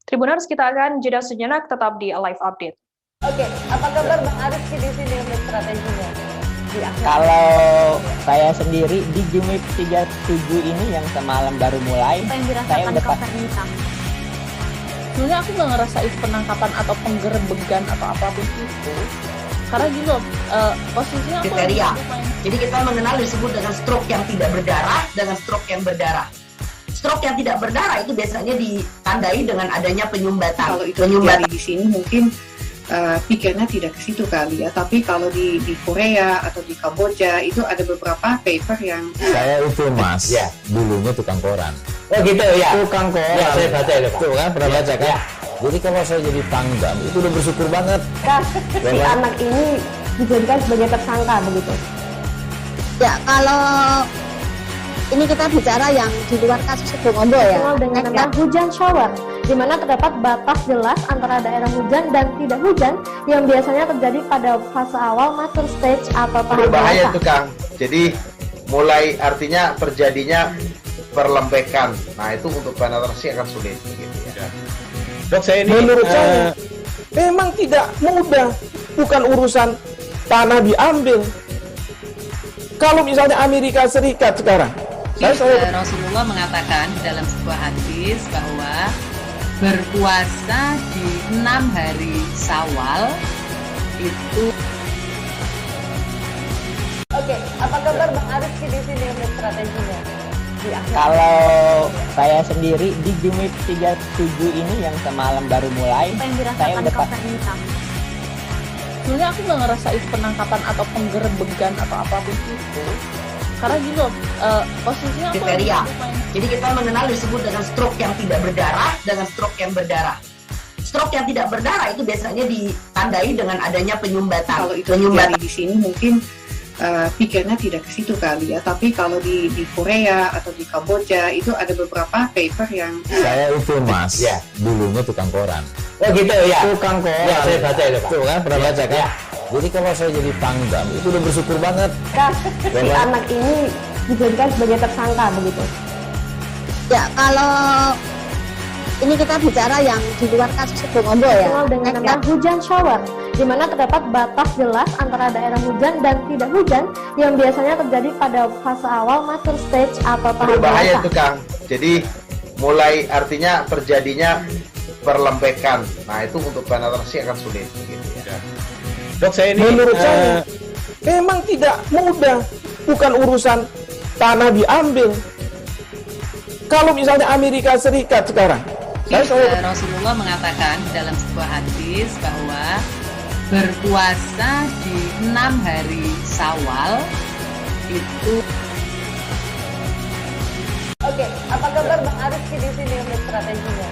Tribuners, kita akan jeda sejenak, tetap di Live Update. Oke, apa kabar Bang Ariski di sini untuk strateginya? Kalau saya sendiri di Gimik 37 ini yang semalam baru mulai, saya udah sebenarnya aku nggak ngerasain penangkapan atau penggerebegan atau apapun itu, karena gini loh, posisinya aku kriteria. Jadi kita mengenal disebut dengan stroke yang tidak berdarah dengan stroke yang berdarah. Stroke yang tidak berdarah itu biasanya ditandai dengan adanya penyumbatan. Kalau itu terjadi di sini mungkin pikirnya tidak ke situ kali ya, tapi kalau di Korea atau di Kamboja itu ada beberapa paper yang saya itu Mas, ya, dulunya tukang koran. Oh gitu ya. Tukang koran. Ya, saya baca itu, Pak. Tuh kan, pernah baca kan? Ya. Jadi kalau saya jadi tanggam itu udah bersyukur banget. Si anak ini dijadikan sebagai tersangka begitu. Ya, kalau ini kita bicara yang di luar kasus Suboombo ya. Dengan nama hujan shower, di mana terdapat batas jelas antara daerah hujan dan tidak hujan yang biasanya terjadi pada fase awal mature stage atau tahap berbahaya itu Kang. Jadi mulai artinya terjadinya perlembekan. Nah itu untuk penetrasi akan sulit. Gitu ya. Dok, saya ini menurut saya memang tidak mudah, bukan urusan tanah diambil. Kalau misalnya Amerika Serikat sekarang, Rasulullah mengatakan dalam sebuah hadis bahwa berpuasa di 6 hari Syawal itu. Oke, apa kabar Bang Ariski di sini untuk strateginya? Kalau saya sendiri di Gimik 37 ini yang semalam baru mulai, saya udah sebenarnya aku nggak ngerasain penangkapan atau penggerebegan atau apapun itu, karena gini loh, posisinya kriteria. Jadi kita mengenal disebut dengan stroke yang tidak berdarah dengan stroke yang berdarah. Stroke yang tidak berdarah itu biasanya ditandai dengan adanya penyumbatan. Kalau itu terjadi di sini mungkin pikirnya tidak ke situ kali ya, tapi kalau di Korea atau di Kamboja itu ada beberapa paper yang saya itu Mas, ya, dulunya tukang koran. Oh gitu ya. Tukang koran. Ya, saya baca itu, Pak. Tuh kan, pernah baca kan? Ya. Jadi kalau saya jadi tanggam itu udah bersyukur banget. Si anak ini dijadikan sebagai tersangka begitu. Ya, kalau ini kita bicara yang di luar kasus Suboombo ya. Dengan nama hujan shower, di mana terdapat batas jelas antara daerah hujan dan tidak hujan yang biasanya terjadi pada fase awal mature stage atau tahap berbahaya itu Kang. Jadi mulai artinya terjadinya perlembekan. Nah itu untuk penetrasi akan sulit. Gitu ya. Dok, saya ini menurut saya memang tidak mudah, bukan urusan tanah diambil. Kalau misalnya Amerika Serikat sekarang, Rasulullah mengatakan dalam sebuah hadis bahwa berpuasa di 6 hari Syawal itu. Oke, apa kabar Bang Ariski di sini untuk strateginya?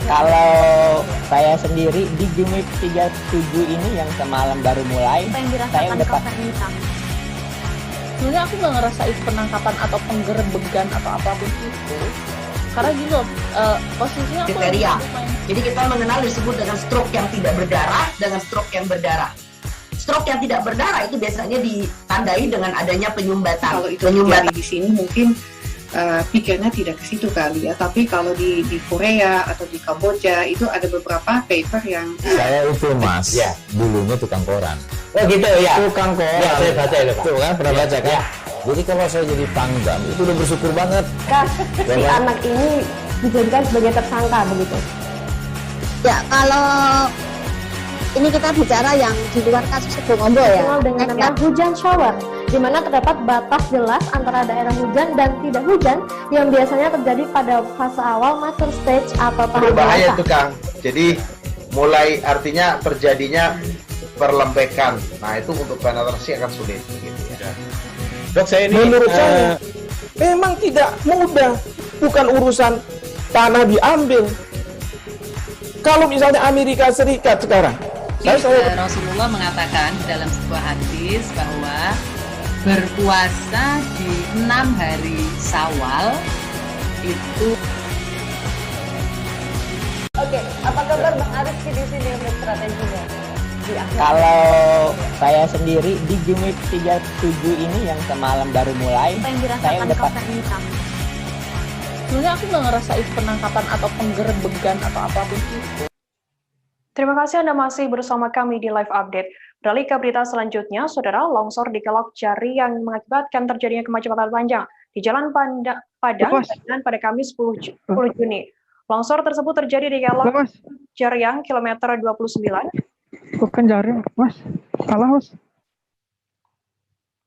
Kalau saya sendiri di Gimik 37 ini yang semalam baru mulai, saya udah Sebenarnya aku nggak ngerasa itu penangkapan atau penggerebekan atau apapun itu. Karena gini loh, posisinya aku kriteria. Jadi kita mengenal disebut dengan stroke yang tidak berdarah dengan stroke yang berdarah. Stroke yang tidak berdarah itu biasanya ditandai dengan adanya penyumbatan. Kalau itu terjadi di sini mungkin pikirnya tidak ke situ kali ya. Tapi kalau di Korea atau di Kamboja itu ada beberapa paper yang saya itu mas, ya dulunya tukang koran. Oh gitu ya. Tukang koran. Ya, saya baca itu Pak. Tuh kan pernah baca kan? Ya. Jadi kalau saya jadi tanggam itu udah bersyukur banget. Si anak ini dijadikan sebagai tersangka begitu. Ya, kalau ini kita bicara yang di luar kasus Sibolombo ya. Dengan nama hujan shower, di mana terdapat batas jelas antara daerah hujan dan tidak hujan yang biasanya terjadi pada fase awal mature stage atau tahap berbahaya dewasa. itu Kang. Jadi mulai artinya terjadinya perlembekan. Nah itu untuk penetrasi akan sulit. Gitu ya. Dok, saya ini menurut saya memang tidak mudah, bukan urusan tanah diambil. Kalau misalnya Amerika Serikat sekarang, Rasulullah mengatakan dalam sebuah hadis bahwa berpuasa di 6 hari Syawal itu. Oke, apa kabar Bang Arif di sini untuk strateginya? Kalau saya sendiri di Gimik 37 ini yang semalam baru mulai, saya udah Sebenarnya aku nggak ngerasa itu penangkapan atau penggerebekan atau apapun itu. Terima kasih Anda masih bersama kami di Live Update. Beralih ke berita selanjutnya, Saudara, longsor di Kelok Jari yang mengakibatkan terjadinya kemacetan panjang di Jalan Padang pada Kamis 10 Juni. Longsor tersebut terjadi di Kelok Jariang, kilometer 29. Bukan Jariang, Mas. Salah, Mas.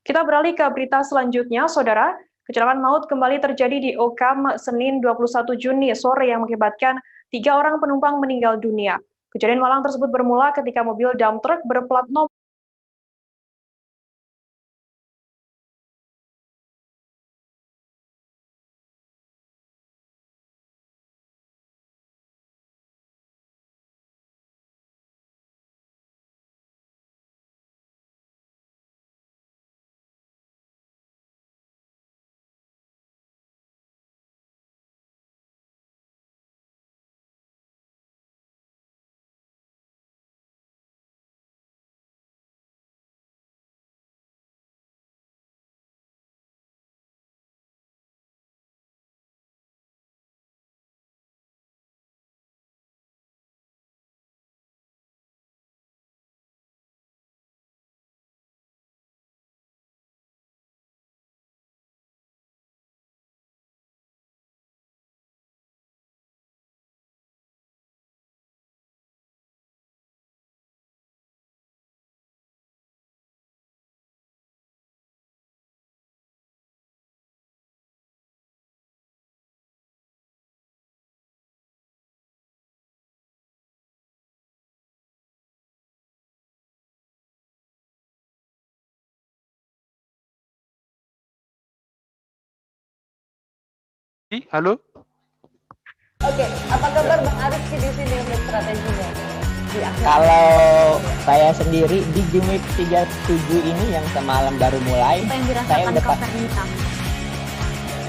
Kita beralih ke berita selanjutnya, Saudara. Kecelakaan maut kembali terjadi di Okam Senin 21 Juni sore yang mengakibatkan 3 orang penumpang meninggal dunia. Kejadian malang tersebut bermula ketika mobil dump truck berplat nomor Halo. Oke, apa kabar Bang Arif di sini untuk strateginya? Kalau saya sendiri di Gimik 37 ini yang semalam baru mulai, saya udah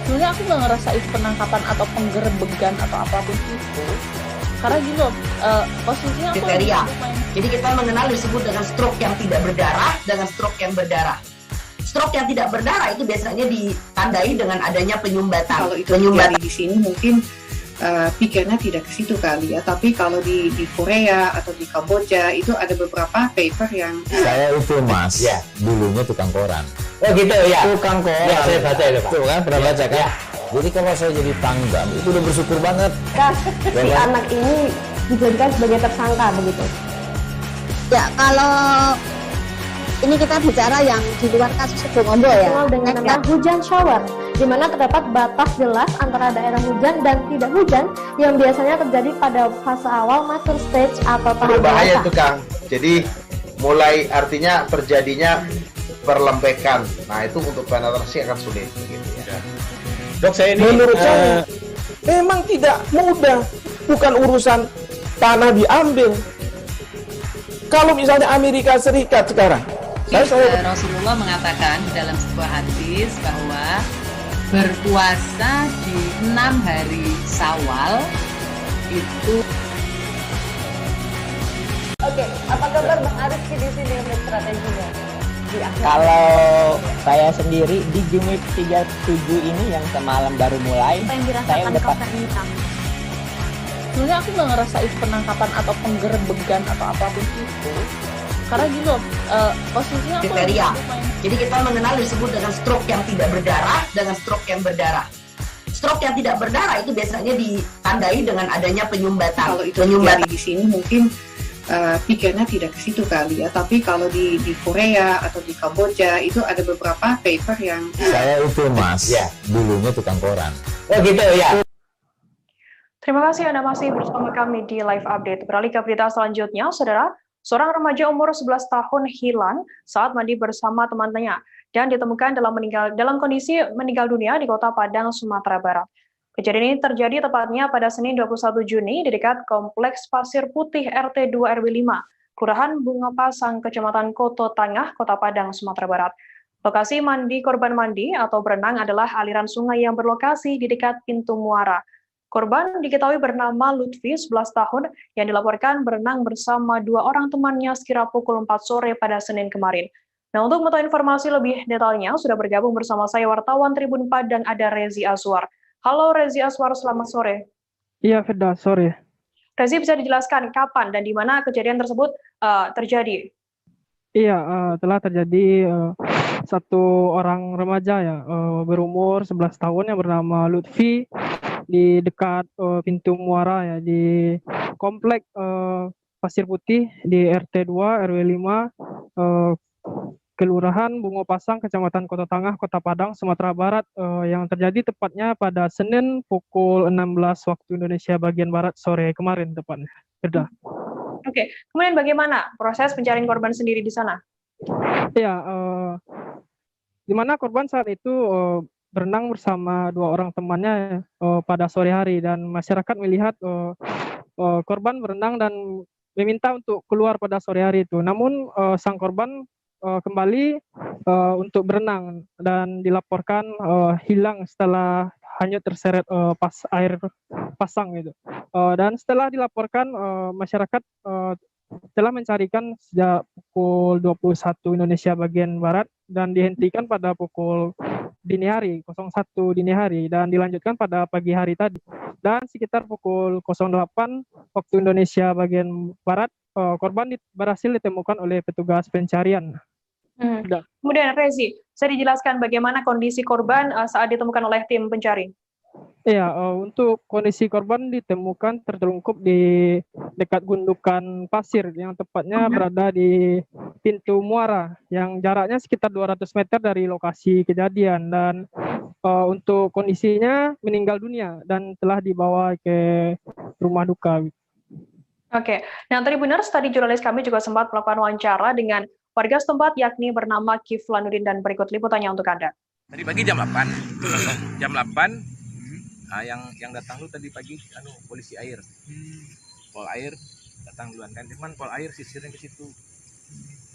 Sebenarnya aku nggak ngerasa itu penangkapan atau penggerebekan atau apapun itu. Karena gini loh, posisinya aku kriteria. Jadi kita mengenal disebut dengan stroke yang tidak berdarah dengan stroke yang berdarah. Stroke yang tidak berdarah itu biasanya ditandai dengan adanya penyumbatan. Kalau itu terjadi di sini mungkin pikirnya tidak ke situ kali ya. Tapi kalau di Korea atau di Kamboja itu ada beberapa paper yang saya itu mas, ya dulunya tukang koran. Oh gitu ya. Tukang koran. Ya, saya baca itu Pak. Tuh kan pernah baca kan? Ya. Jadi kalau saya jadi tanggam itu udah bersyukur banget. Si anak ini dijadikan sebagai tersangka begitu. Ya, kalau ini kita bicara yang di luar kasus Sibolombo ya. Dengan nama hujan shower, di mana terdapat batas jelas antara daerah hujan dan tidak hujan yang biasanya terjadi pada fase awal mature stage atau tahap berbahaya dewasa. itu Kang. Jadi mulai artinya terjadinya perlembekan. Nah itu untuk penetrasi akan sulit. Gitu ya. Dok, saya ini menurut saya memang tidak mudah, bukan urusan tanah diambil. Kalau misalnya Amerika Serikat sekarang, Rasulullah mengatakan dalam sebuah hadis bahwa berpuasa di 6 hari Syawal itu. Oke, apa kabar Bang Arifki di sini untuk strateginya? Kalau saya sendiri di Gimik 37 ini yang semalam baru mulai, saya udah Sebenarnya aku nggak ngerasain penangkapan atau penggerbegan atau apapun itu, karena gini loh, posisinya aku kriteria. Jadi kita mengenal disebut dengan stroke yang tidak berdarah dengan stroke yang berdarah. Stroke yang tidak berdarah itu biasanya ditandai dengan adanya penyumbatan. Kalau itu terjadi di sini mungkin pikirnya tidak ke situ kali ya, tapi kalau di Korea atau di Kamboja itu ada beberapa paper yang saya itu Mas, dulunya tukang koran. Oh gitu ya. Terima kasih Anda masih bersama kami di Live Update. Beralih ke berita selanjutnya, Saudara. Seorang remaja umur 11 tahun hilang saat mandi bersama teman-temannya dan ditemukan dalam kondisi meninggal dunia di Kota Padang, Sumatera Barat. Kejadian ini terjadi tepatnya pada Senin 21 Juni di dekat Kompleks Pasir Putih RT 2 RW 5, Kelurahan Bunga Pasang, Kecamatan Koto Tangah, Kota Padang, Sumatera Barat. Lokasi mandi korban mandi atau berenang adalah aliran sungai yang berlokasi di dekat pintu muara. Korban diketahui bernama Lutfi, 11 tahun, yang dilaporkan berenang bersama 2 orang temannya sekira pukul 4 sore pada Senin kemarin. Nah, untuk mengetahui informasi lebih detailnya, sudah bergabung bersama saya wartawan Tribun Padang, ada Rezi Aswar. Halo Rezi Aswar, selamat sore. Iya, Firda, sore. Rezi, bisa dijelaskan kapan dan di mana kejadian tersebut terjadi? Iya, telah terjadi satu orang remaja ya, berumur 11 tahun yang bernama Lutfi di dekat pintu muara ya di komplek Pasir Putih di RT 2 RW 5 Kelurahan Bungo Pasang, Kecamatan Kota Tangah, Kota Padang, Sumatera Barat, yang terjadi tepatnya pada Senin pukul 16 waktu Indonesia bagian Barat sore kemarin tepatnya. Sudah. Oke, kemudian bagaimana proses pencarian korban sendiri di sana? Ya, di mana korban saat itu berenang bersama 2 orang temannya pada sore hari dan masyarakat melihat korban berenang dan meminta untuk keluar pada sore hari itu. Namun sang korban kembali untuk berenang dan dilaporkan hilang setelah hanyut terseret pas air pasang gitu. Dan setelah dilaporkan masyarakat telah mencarikan sejak pukul 21 Indonesia bagian Barat dan dihentikan pada pukul dini hari 01 dini hari dan dilanjutkan pada pagi hari tadi. Dan sekitar pukul 08 waktu Indonesia bagian Barat korban berhasil ditemukan oleh petugas pencarian. Kemudian Rezi, saya dijelaskan bagaimana kondisi korban saat ditemukan oleh tim pencari. Iya, untuk kondisi korban ditemukan tertelungkup di dekat gundukan pasir yang tepatnya berada di pintu muara yang jaraknya sekitar 200 meter dari lokasi kejadian dan untuk kondisinya meninggal dunia dan telah dibawa ke rumah duka. Oke, nah Tribuners, tadi jurnalis kami juga sempat melakukan wawancara dengan warga setempat yakni bernama Kiflanuddin dan berikut liputannya untuk Anda. Tadi pagi jam 8, yang datang lu tadi pagi polisi air, pol air datang duluan kan, cuman pol air sisirnya ke situ,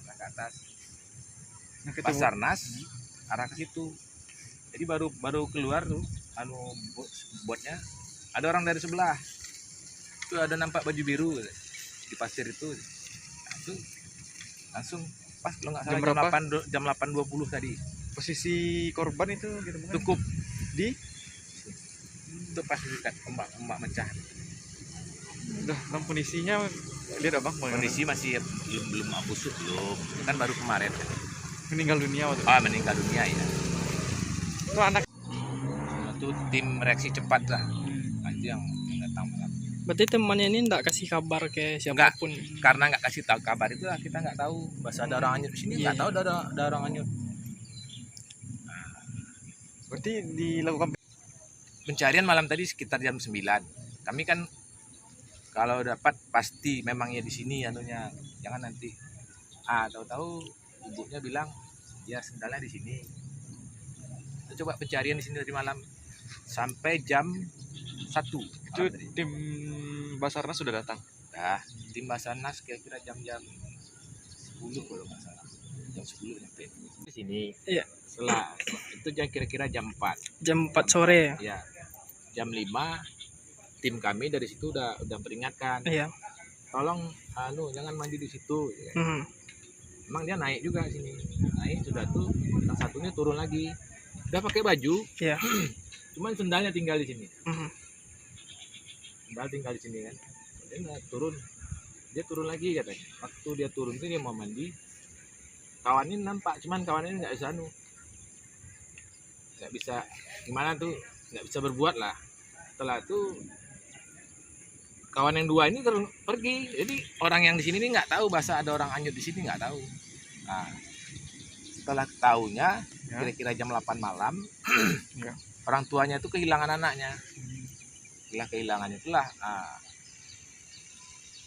ke atas, Basarnas arah ke situ, jadi baru keluar tuh botnya, ada orang dari sebelah, itu ada nampak baju biru di pasir itu, nah, itu langsung pas kalau nggak salah jam 8.20 tadi. Posisi korban itu gitu, cukup di itu pas dekat ombak mecah. Udah, kondisinya lihat abang? Kondisi masih belum busuk belum, kan baru kemarin. Meninggal dunia waktu itu? Meninggal dunia ya. Itu anak? Itu tim reaksi cepat lah, itu yang datang. Berarti temannya ini nggak kasih kabar ke siapapun? Karena nggak kasih tahu kabar itu kita nggak tahu. Bahasa ada orang hanyut di sini nggak tahu ada orang hanyut. Berarti dilakukan pencarian malam tadi sekitar jam 9. Kami kan kalau dapat pasti memang ya di sini anunya, jangan nanti tahu-tahu ibunya bilang ya sendalnya di sini. Kita coba pencarian di sini dari malam sampai jam 1. Itu tim Basarnas sudah datang? Nah, tim Basarnas kira-kira jam-jam 10 kalau nggak salah. jam 10 nyampe di sini. Iya. Setelah itu kira-kira jam 4. Jam 4 sore. Ya. Jam 5 tim kami dari situ udah peringatkan. Iya. Tolong jangan mandi di situ. Ya. Emang dia naik juga sini. Naik sudah tuh yang satunya turun lagi. Udah pakai baju. Iya. Cuman sendalnya tinggal di sini. Sendal tinggal di sini kan. Dia nggak turun. Dia turun lagi katanya. Waktu dia turun tuh dia mau mandi. Kawannya nampak, cuman kawannya nggak bisa nggak bisa gimana tuh, nggak bisa berbuat lah. Setelah itu kawan yang dua ini pergi. Jadi orang yang di sini nih nggak tahu bahasa ada orang anyut di sini, nggak tahu. Nah, setelah tahunya kira-kira jam 8 malam orang tuanya itu kehilangan anaknya. Setelah kehilangannya itulah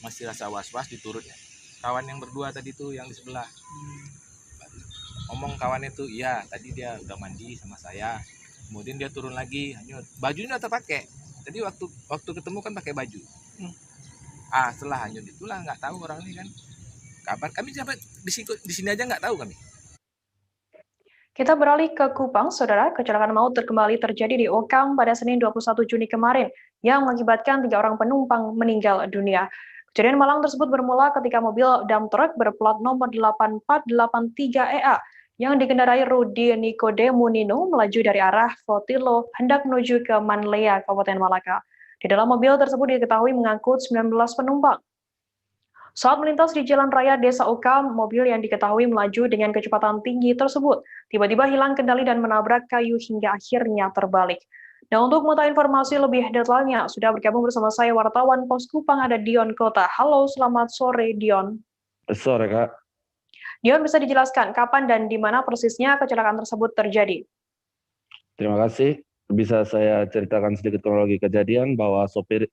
masih rasa was-was diturutnya. Kawan yang berdua tadi tuh yang di sebelah. Ngomong kawannya tuh, iya tadi dia udah mandi sama saya. Kemudian dia turun lagi, hanyut. Bajunya udah terpakai. Jadi waktu ketemu kan pakai baju. Setelah hanyut itulah nggak tahu orang ini kan. Kabar kami sampai di sini aja nggak tahu kami. Kita beralih ke Kupang, Saudara. Kecelakaan maut kembali terjadi di Okam pada Senin 21 Juni kemarin yang mengakibatkan 3 orang penumpang meninggal dunia. Kejadian malang tersebut bermula ketika mobil dump truck berplat nomor 8483EA yang dikendarai Rudi Nicodemo Nino melaju dari arah Fotilo hendak menuju ke Manlea, Kabupaten Malaka. Di dalam mobil tersebut diketahui mengangkut 19 penumpang. Saat melintas di jalan raya Desa Okam, mobil yang diketahui melaju dengan kecepatan tinggi tersebut tiba-tiba hilang kendali dan menabrak kayu hingga akhirnya terbalik. Nah, untuk mengetahui informasi lebih detailnya, sudah bergabung bersama saya wartawan Pos Kupang ada Dion Kota. Halo, selamat sore Dion. Sore Kak. Dion, bisa dijelaskan kapan dan di mana persisnya kecelakaan tersebut terjadi? Terima kasih. Bisa saya ceritakan sedikit kronologi kejadian bahwa sopir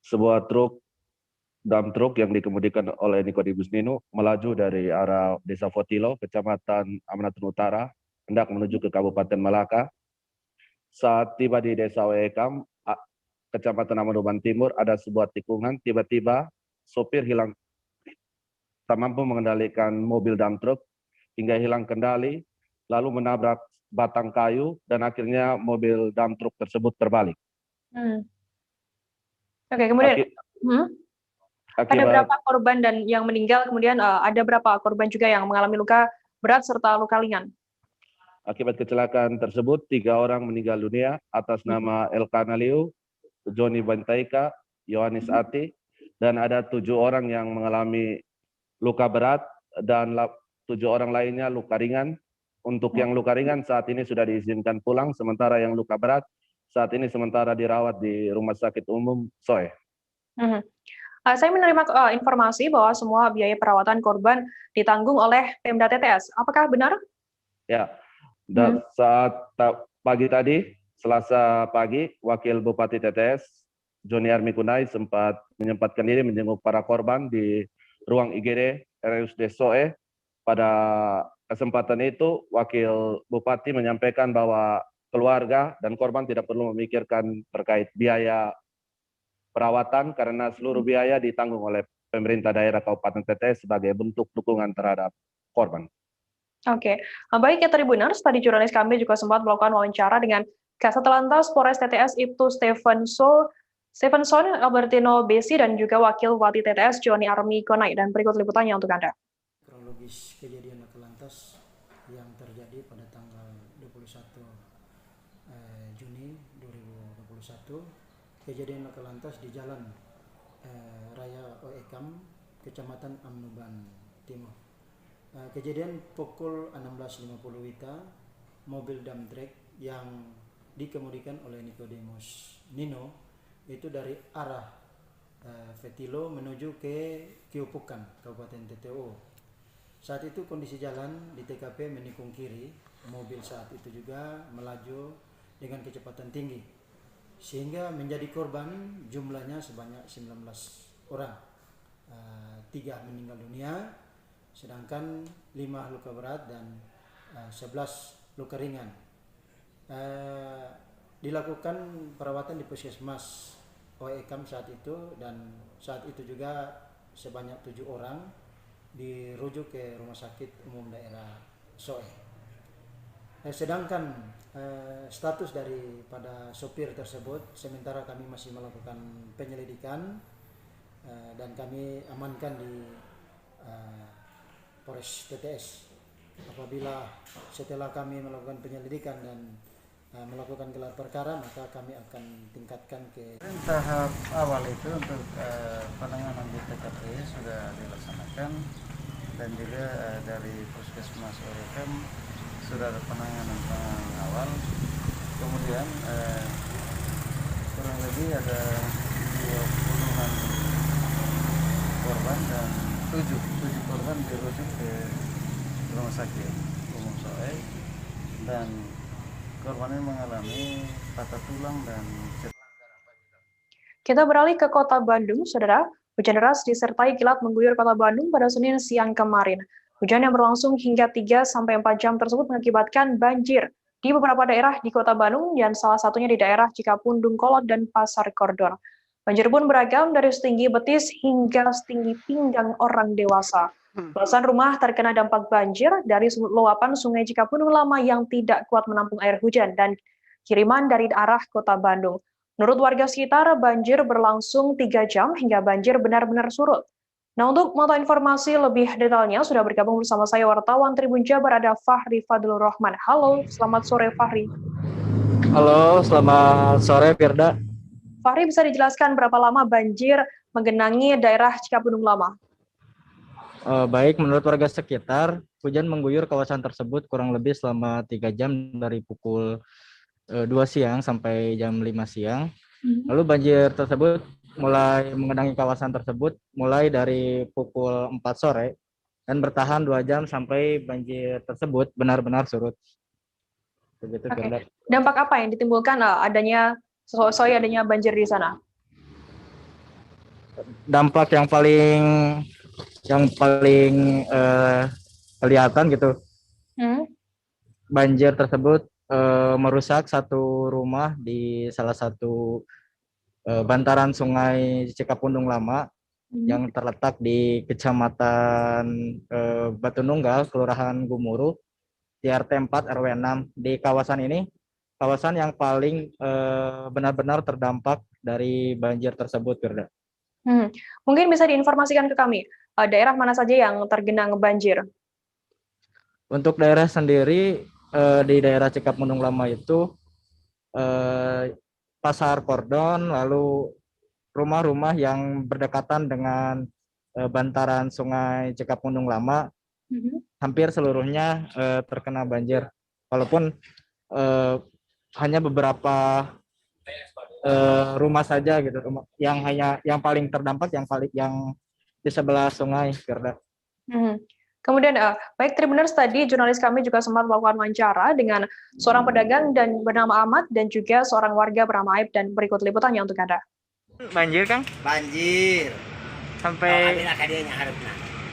sebuah dump truck yang dikemudikan oleh Nicodemo Nino melaju dari arah Desa Fotilo, Kecamatan Amanatun Utara, hendak menuju ke Kabupaten Malaka. Saat tiba di Desa Wekam, Kecamatan Amandoban Timur, ada sebuah tikungan. Tiba-tiba sopir tak mampu mengendalikan mobil dump truck hingga hilang kendali, lalu menabrak batang kayu dan akhirnya mobil dump truck tersebut terbalik. Oke, kemudian ada berapa korban dan yang meninggal? Kemudian ada berapa korban juga yang mengalami luka berat serta luka ringan? Akibat kecelakaan tersebut, 3 orang meninggal dunia atas nama Elkana Liu, Joni Bantaika, Yohanes Ati, dan ada 7 orang yang mengalami luka berat dan 7 orang lainnya luka ringan. Untuk yang luka ringan saat ini sudah diizinkan pulang, sementara yang luka berat saat ini sementara dirawat di Rumah Sakit Umum Soe. Saya menerima informasi bahwa semua biaya perawatan korban ditanggung oleh Pemda TTS. Apakah benar? Ya. Dan saat pagi tadi, Selasa pagi, Wakil Bupati TTS, Joni Armi Kunai, sempat menyempatkan diri menjenguk para korban di ruang IGD RSUD SOE. Pada kesempatan itu, Wakil Bupati menyampaikan bahwa keluarga dan korban tidak perlu memikirkan terkait biaya perawatan karena seluruh biaya ditanggung oleh pemerintah daerah Kabupaten TTS sebagai bentuk dukungan terhadap korban. Oke, baik ya Tribuners, tadi jurnalis kami juga sempat melakukan wawancara dengan Kasat Lantas Polres TTS Ibtu Stevenson Albertino Besi dan juga Wakil Bupati TTS Joni Armi Konai, dan berikut liputannya untuk Anda. Kronologis kejadian lantas yang terjadi pada tanggal 21 Juni 2021, kejadian lantas di Jalan Raya Oekam, Kecamatan Amandoban Timur. Kejadian pukul 16.50 WITA, mobil dump truck yang dikemudikan oleh Nicodemo Nino itu dari arah Fetilo menuju ke Kiopukan, Kabupaten TTO. Saat itu kondisi jalan di TKP menikung kiri, mobil saat itu juga melaju dengan kecepatan tinggi, sehingga menjadi korban jumlahnya sebanyak 19 orang, 3 meninggal dunia, sedangkan 5 luka berat dan 11 luka ringan. Dilakukan perawatan di puskesmas Oekam saat itu, dan saat itu juga sebanyak 7 orang dirujuk ke Rumah Sakit Umum Daerah Soe. Sedangkan status daripada sopir tersebut sementara kami masih melakukan penyelidikan dan kami amankan di Polres TTS. Apabila setelah kami melakukan penyelidikan dan melakukan gelar perkara, maka kami akan tingkatkan ke tahap awal itu untuk penanganan di TKP sudah dilaksanakan dan juga dari Puskesmas Orekam sudah ada penanganan awal. Kemudian kurang lebih ada 20-an korban dan 7 korban dirujuk ke Rumah Sakit Umum Soe dan korbannya mengalami patah tulang dan Kita beralih ke Kota Bandung, Saudara. Hujan deras disertai kilat mengguyur Kota Bandung pada Senin siang kemarin. Hujan yang berlangsung hingga 3-4 jam tersebut mengakibatkan banjir di beberapa daerah di Kota Bandung dan salah satunya di daerah Cikapundung Kolot dan Pasar Kordon. Banjir pun beragam dari setinggi betis hingga setinggi pinggang orang dewasa. Belasan rumah terkena dampak banjir dari luapan Sungai Cikapundung Lama yang tidak kuat menampung air hujan dan kiriman dari arah Kota Bandung. Menurut warga sekitar, banjir berlangsung 3 jam hingga banjir benar-benar surut. Nah, untuk mengetahui informasi lebih detailnya, sudah bergabung bersama saya wartawan Tribun Jabar, ada Fahri Fadlur Rahman. Halo, selamat sore Fahri. Halo, selamat sore Firda. Fahri, bisa dijelaskan berapa lama banjir menggenangi daerah Cikapundung Lama? Baik, menurut warga sekitar, hujan mengguyur kawasan tersebut kurang lebih selama 3 jam dari pukul 2 siang sampai jam 5 siang. Lalu banjir tersebut mulai mengenangi kawasan tersebut mulai dari pukul 4 sore dan bertahan 2 jam sampai banjir tersebut benar-benar surut. Begitu, Oke. Dampak apa yang ditimbulkan adanya banjir di sana? Dampak yang paling kelihatan gitu. Banjir tersebut merusak satu rumah di salah satu bantaran Sungai Cikapundung Lama yang terletak di Kecamatan Batu Nunggal, Kelurahan Gumuru, di RT 4 RW 6. Di kawasan ini, kawasan yang paling benar-benar terdampak dari banjir tersebut, Firda. Mungkin bisa diinformasikan ke kami, daerah mana saja yang tergenang banjir? Untuk daerah sendiri, di daerah Cikapundung Lama itu Pasar Kordon, lalu rumah-rumah yang berdekatan dengan bantaran Sungai Cikapundung Lama, hampir seluruhnya terkena banjir. Walaupun hanya beberapa rumah saja gitu, yang paling terdampak yang di sebelah sungai, Firda. Kemudian, baik Tribuners, tadi jurnalis kami juga sempat melakukan wawancara dengan seorang pedagang dan bernama Ahmad dan juga seorang warga bernama Aib, dan berikut liputannya untuk Anda. Banjir, Kang? Banjir. Sampai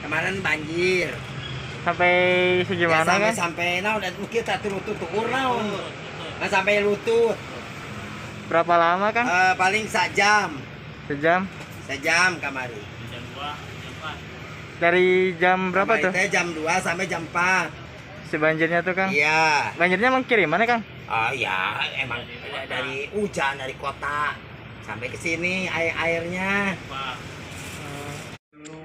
kemarin banjir. Sampai segimana, ya, Kang? Sampai udah kita lutut-tukur sampai lutut. Berapa lama, Kang? Paling sejam. Sejam kemarin. Dari jam berapa tuh? Jam 2 sampai jam 4. Si banjirnya tuh, Kang? Iya. Banjirnya emang kirimannya, Kang? Oh ya, emang dari hujan dari kota sampai ke sini airnya. Dulu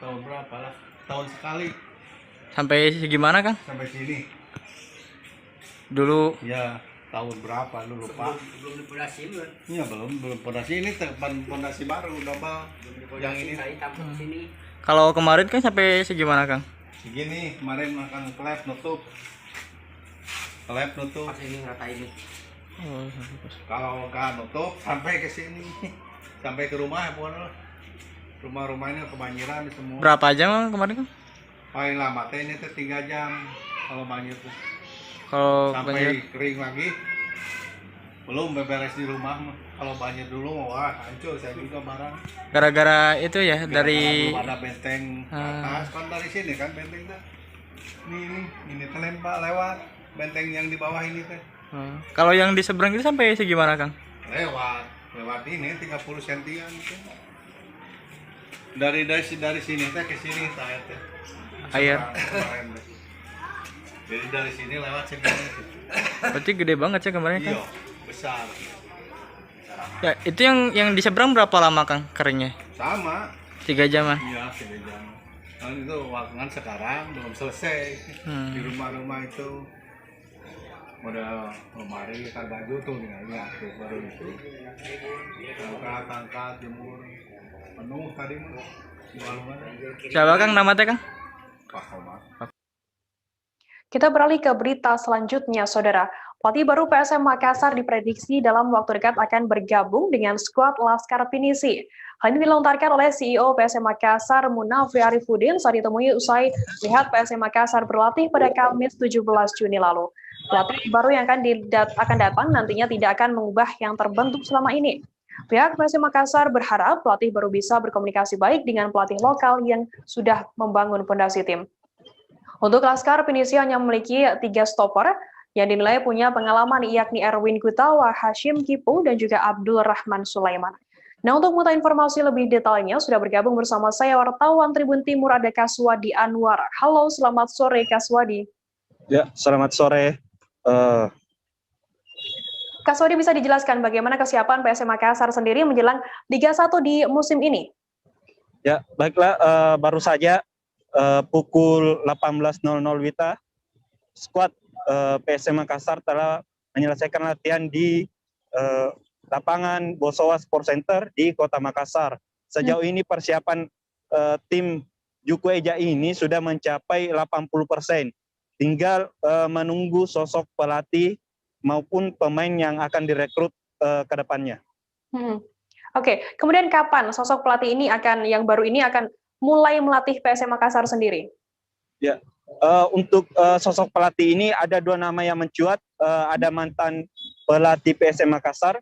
tahun berapa lah? Tahun sekali. Sampai segimana, Kang? Sampai sini. Dulu? Ya, tahun berapa lu lupa? Belum pondasi belum? Iya, belum pondasi, ini pondasi baru double. Yang ini sini. Kalau kemarin kan sampai segimana, Kang? Segini, kemarin makan klep nutup. Pas ini rata ini. Kalau nggak nutup sampai ke sini, sampai ke rumah ya, pokoknya rumah-rumah ini kebanjiran semua. Berapa jam kemarin, Kang? Paling lama teh ini 3 jam kalau banjir tuh. Kalau sampai banjir kering lagi, belum beberes di rumah mah. Kalau banjir dulu, wah hancur saya juga barang. Gara-gara itu ya, dari belum ada benteng atas, kan dari sini kan benteng tuh. Ini telempar lewat benteng yang di bawah ini teh. Kalau yang di seberang itu sampai segimana, Kang? Lewat ini 30 sentian itu. Dari sini teh ke sini teh. Air. Jadi dari sini lewat sini. Berarti gede banget ya kemarin kan? Iya, besar. Ya, itu yang di seberang berapa lama Kang keringnya? Sama. 3 jam ah? Iya, 3 jam. Kan itu kan sekarang belum selesai. Di rumah-rumah itu model lemari baju tuh tinggalnya tuh baru itu. Angkat, jemur. Penuh tadi mah. Siapa Kang nama teh Kang? Pak Komar. Kita beralih ke berita selanjutnya, Saudara. Pelatih baru PSM Makassar diprediksi dalam waktu dekat akan bergabung dengan skuad Laskar Pinisi. Hal ini dilontarkan oleh CEO PSM Makassar, Munafri Arifudin, saat ditemui usai lihat PSM Makassar berlatih pada Kamis 17 Juni lalu. Pelatih baru yang akan datang nantinya tidak akan mengubah yang terbentuk selama ini. Pihak PSM Makassar berharap pelatih baru bisa berkomunikasi baik dengan pelatih lokal yang sudah membangun fondasi tim. Untuk Laskar Pinisi hanya memiliki 3 stopper yang dinilai punya pengalaman, yakni Erwin Gutawa, Hashim Kipu, dan juga Abdul Rahman Sulaiman. Nah, untuk mengetahui informasi lebih detailnya, sudah bergabung bersama saya wartawan Tribun Timur, ada Kaswadi Anwar. Halo, selamat sore Kaswadi. Ya, selamat sore. Kaswadi, bisa dijelaskan bagaimana kesiapan PSM Makassar sendiri menjelang Liga 1 di musim ini? Ya, baiklah, baru saja pukul 18.00 WITA, skuad PSM Makassar telah menyelesaikan latihan di lapangan Bosowa Sport Center di Kota Makassar. Sejauh ini persiapan tim Juku Eja ini sudah mencapai 80%. Tinggal menunggu sosok pelatih maupun pemain yang akan direkrut ke depannya. Oke, kemudian kapan sosok pelatih ini yang baru ini akan mulai melatih PSM Makassar sendiri? Ya, untuk sosok pelatih ini ada 2 nama yang mencuat. Ada mantan pelatih PSM Makassar,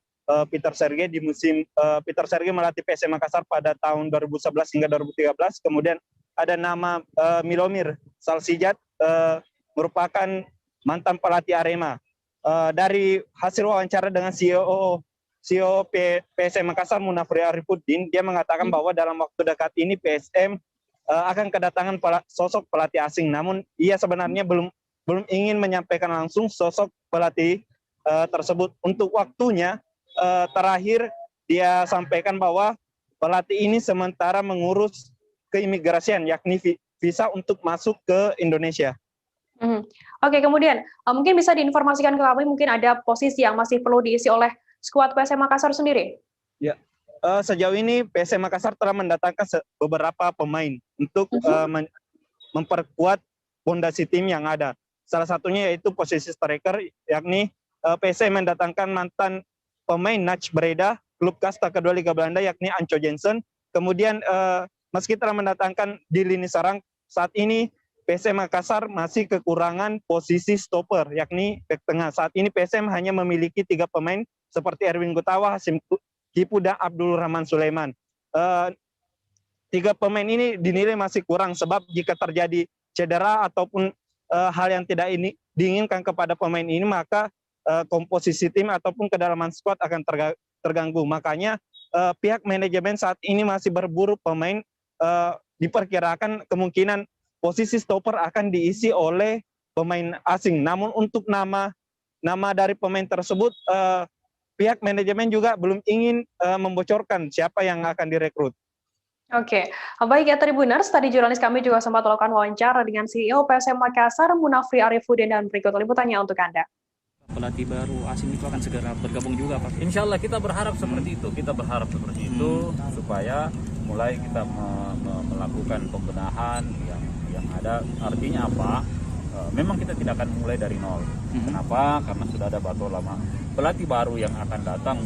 Peter Serge di musim Peter Serge melatih PSM Makassar pada tahun 2011 hingga 2013. Kemudian ada nama Milomir Salsijat, merupakan mantan pelatih Arema. Dari hasil wawancara dengan CEO PSM Makassar, Munafri Arifudin, dia mengatakan bahwa dalam waktu dekat ini PSM akan kedatangan sosok pelatih asing. Namun ia sebenarnya belum ingin menyampaikan langsung sosok pelatih tersebut. Untuk waktunya terakhir dia sampaikan bahwa pelatih ini sementara mengurus keimigrasian, yakni visa untuk masuk ke Indonesia. Oke, kemudian mungkin bisa diinformasikan ke kami, mungkin ada posisi yang masih perlu diisi oleh skuad PSM Makassar sendiri? Ya. Sejauh ini PSM Makassar telah mendatangkan beberapa pemain untuk memperkuat fondasi tim yang ada. Salah satunya yaitu posisi striker, yakni PSM mendatangkan mantan pemain Nach Breda, klub kasta kedua Liga Belanda, yakni Anco Jensen. Kemudian meski telah mendatangkan di lini serang, saat ini PSM Makassar masih kekurangan posisi stopper, yakni bek tengah. Saat ini PSM hanya memiliki 3 pemain seperti Erwin Gutawa, Hashim Kipu, dan Abdul Rahman Sulaiman. 3 pemain ini dinilai masih kurang, sebab jika terjadi cedera ataupun hal yang tidak diinginkan kepada pemain ini, maka komposisi tim ataupun kedalaman skuad akan terganggu. Makanya pihak manajemen saat ini masih berburu pemain. Diperkirakan kemungkinan posisi stopper akan diisi oleh pemain asing. Namun untuk nama dari pemain tersebut, pihak manajemen juga belum ingin membocorkan siapa yang akan direkrut. Oke, baik ya Tribuners, tadi jurnalis kami juga sempat melakukan wawancara dengan CEO PSM Makassar, Munafri Arifudin, dan berikut liputannya untuk Anda. Pelatih baru asing itu akan segera bergabung juga, Pak? Insya Allah kita berharap seperti itu. Kita berharap seperti itu supaya mulai kita melakukan pembenahan yang ada. Artinya apa? Memang kita tidak akan mulai dari nol. Kenapa? Karena sudah ada batu lama. Pelatih baru yang akan datang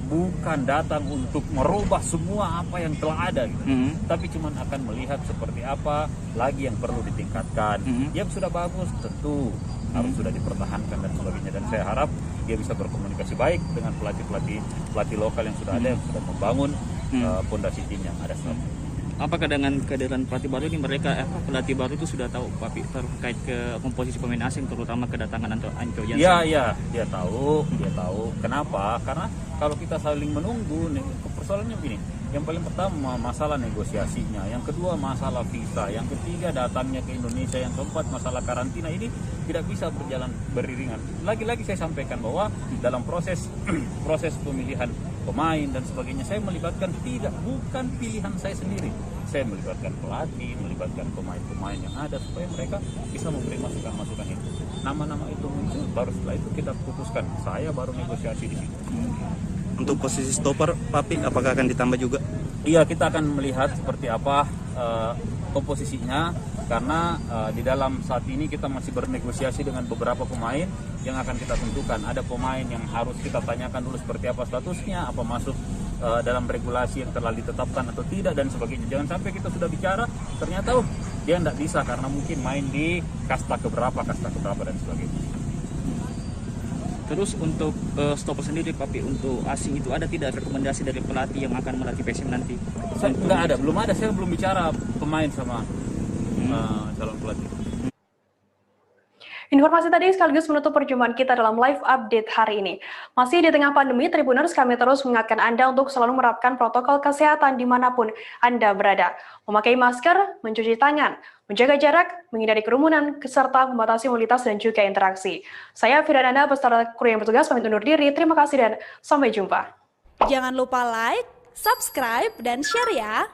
bukan datang untuk merubah semua apa yang telah ada, gitu. Tapi cuma akan melihat seperti apa lagi yang perlu ditingkatkan. Yang sudah bagus tentu harus sudah dipertahankan dan sebagainya, dan saya harap dia bisa berkomunikasi baik dengan pelatih lokal yang sudah ada, yang sudah membangun fondasi tim yang ada saat ini. Apakah dengan kehadiran pelatih baru ini pelatih baru itu sudah tahu Pak terkait ke komposisi pemain asing, terutama kedatangan Anco Jensen? Iya, dia tahu. Kenapa? Karena kalau kita saling menunggu nih, persoalannya begini. Yang paling pertama masalah negosiasinya, yang kedua masalah visa, yang ketiga datangnya ke Indonesia, yang keempat masalah karantina. Ini tidak bisa berjalan beriringan. Lagi-lagi saya sampaikan bahwa dalam proses pemilihan pemain dan sebagainya saya melibatkan bukan pilihan saya sendiri. Saya melibatkan pelatih, melibatkan pemain-pemain yang ada supaya mereka bisa memberi masukan-masukan itu. Nama-nama itu muncul, baru setelah itu kita putuskan. Saya baru negosiasi di situ. Untuk posisi stopper, Papi, apakah akan ditambah juga? Iya, kita akan melihat seperti apa komposisinya, karena di dalam saat ini kita masih bernegosiasi dengan beberapa pemain yang akan kita tentukan. Ada pemain yang harus kita tanyakan dulu seperti apa statusnya, apa masuk dalam regulasi yang telah ditetapkan atau tidak, dan sebagainya. Jangan sampai kita sudah bicara, ternyata dia tidak bisa karena mungkin main di kasta keberapa dan sebagainya. Terus untuk stopper sendiri, Papi, untuk asing itu ada tidak rekomendasi dari pelatih yang akan melatih PSM nanti? Nggak ada, belum ada. Saya belum bicara pemain sama calon pelatih. Informasi tadi sekaligus menutup perjumpaan kita dalam live update hari ini. Masih di tengah pandemi, Tribuners, kami terus mengingatkan Anda untuk selalu menerapkan protokol kesehatan dimanapun Anda berada. Memakai masker, mencuci tangan, menjaga jarak, menghindari kerumunan, serta membatasi mobilitas dan juga interaksi. Saya Firdana beserta kru yang bertugas pamit undur diri. Terima kasih dan sampai jumpa. Jangan lupa like, subscribe, dan share ya.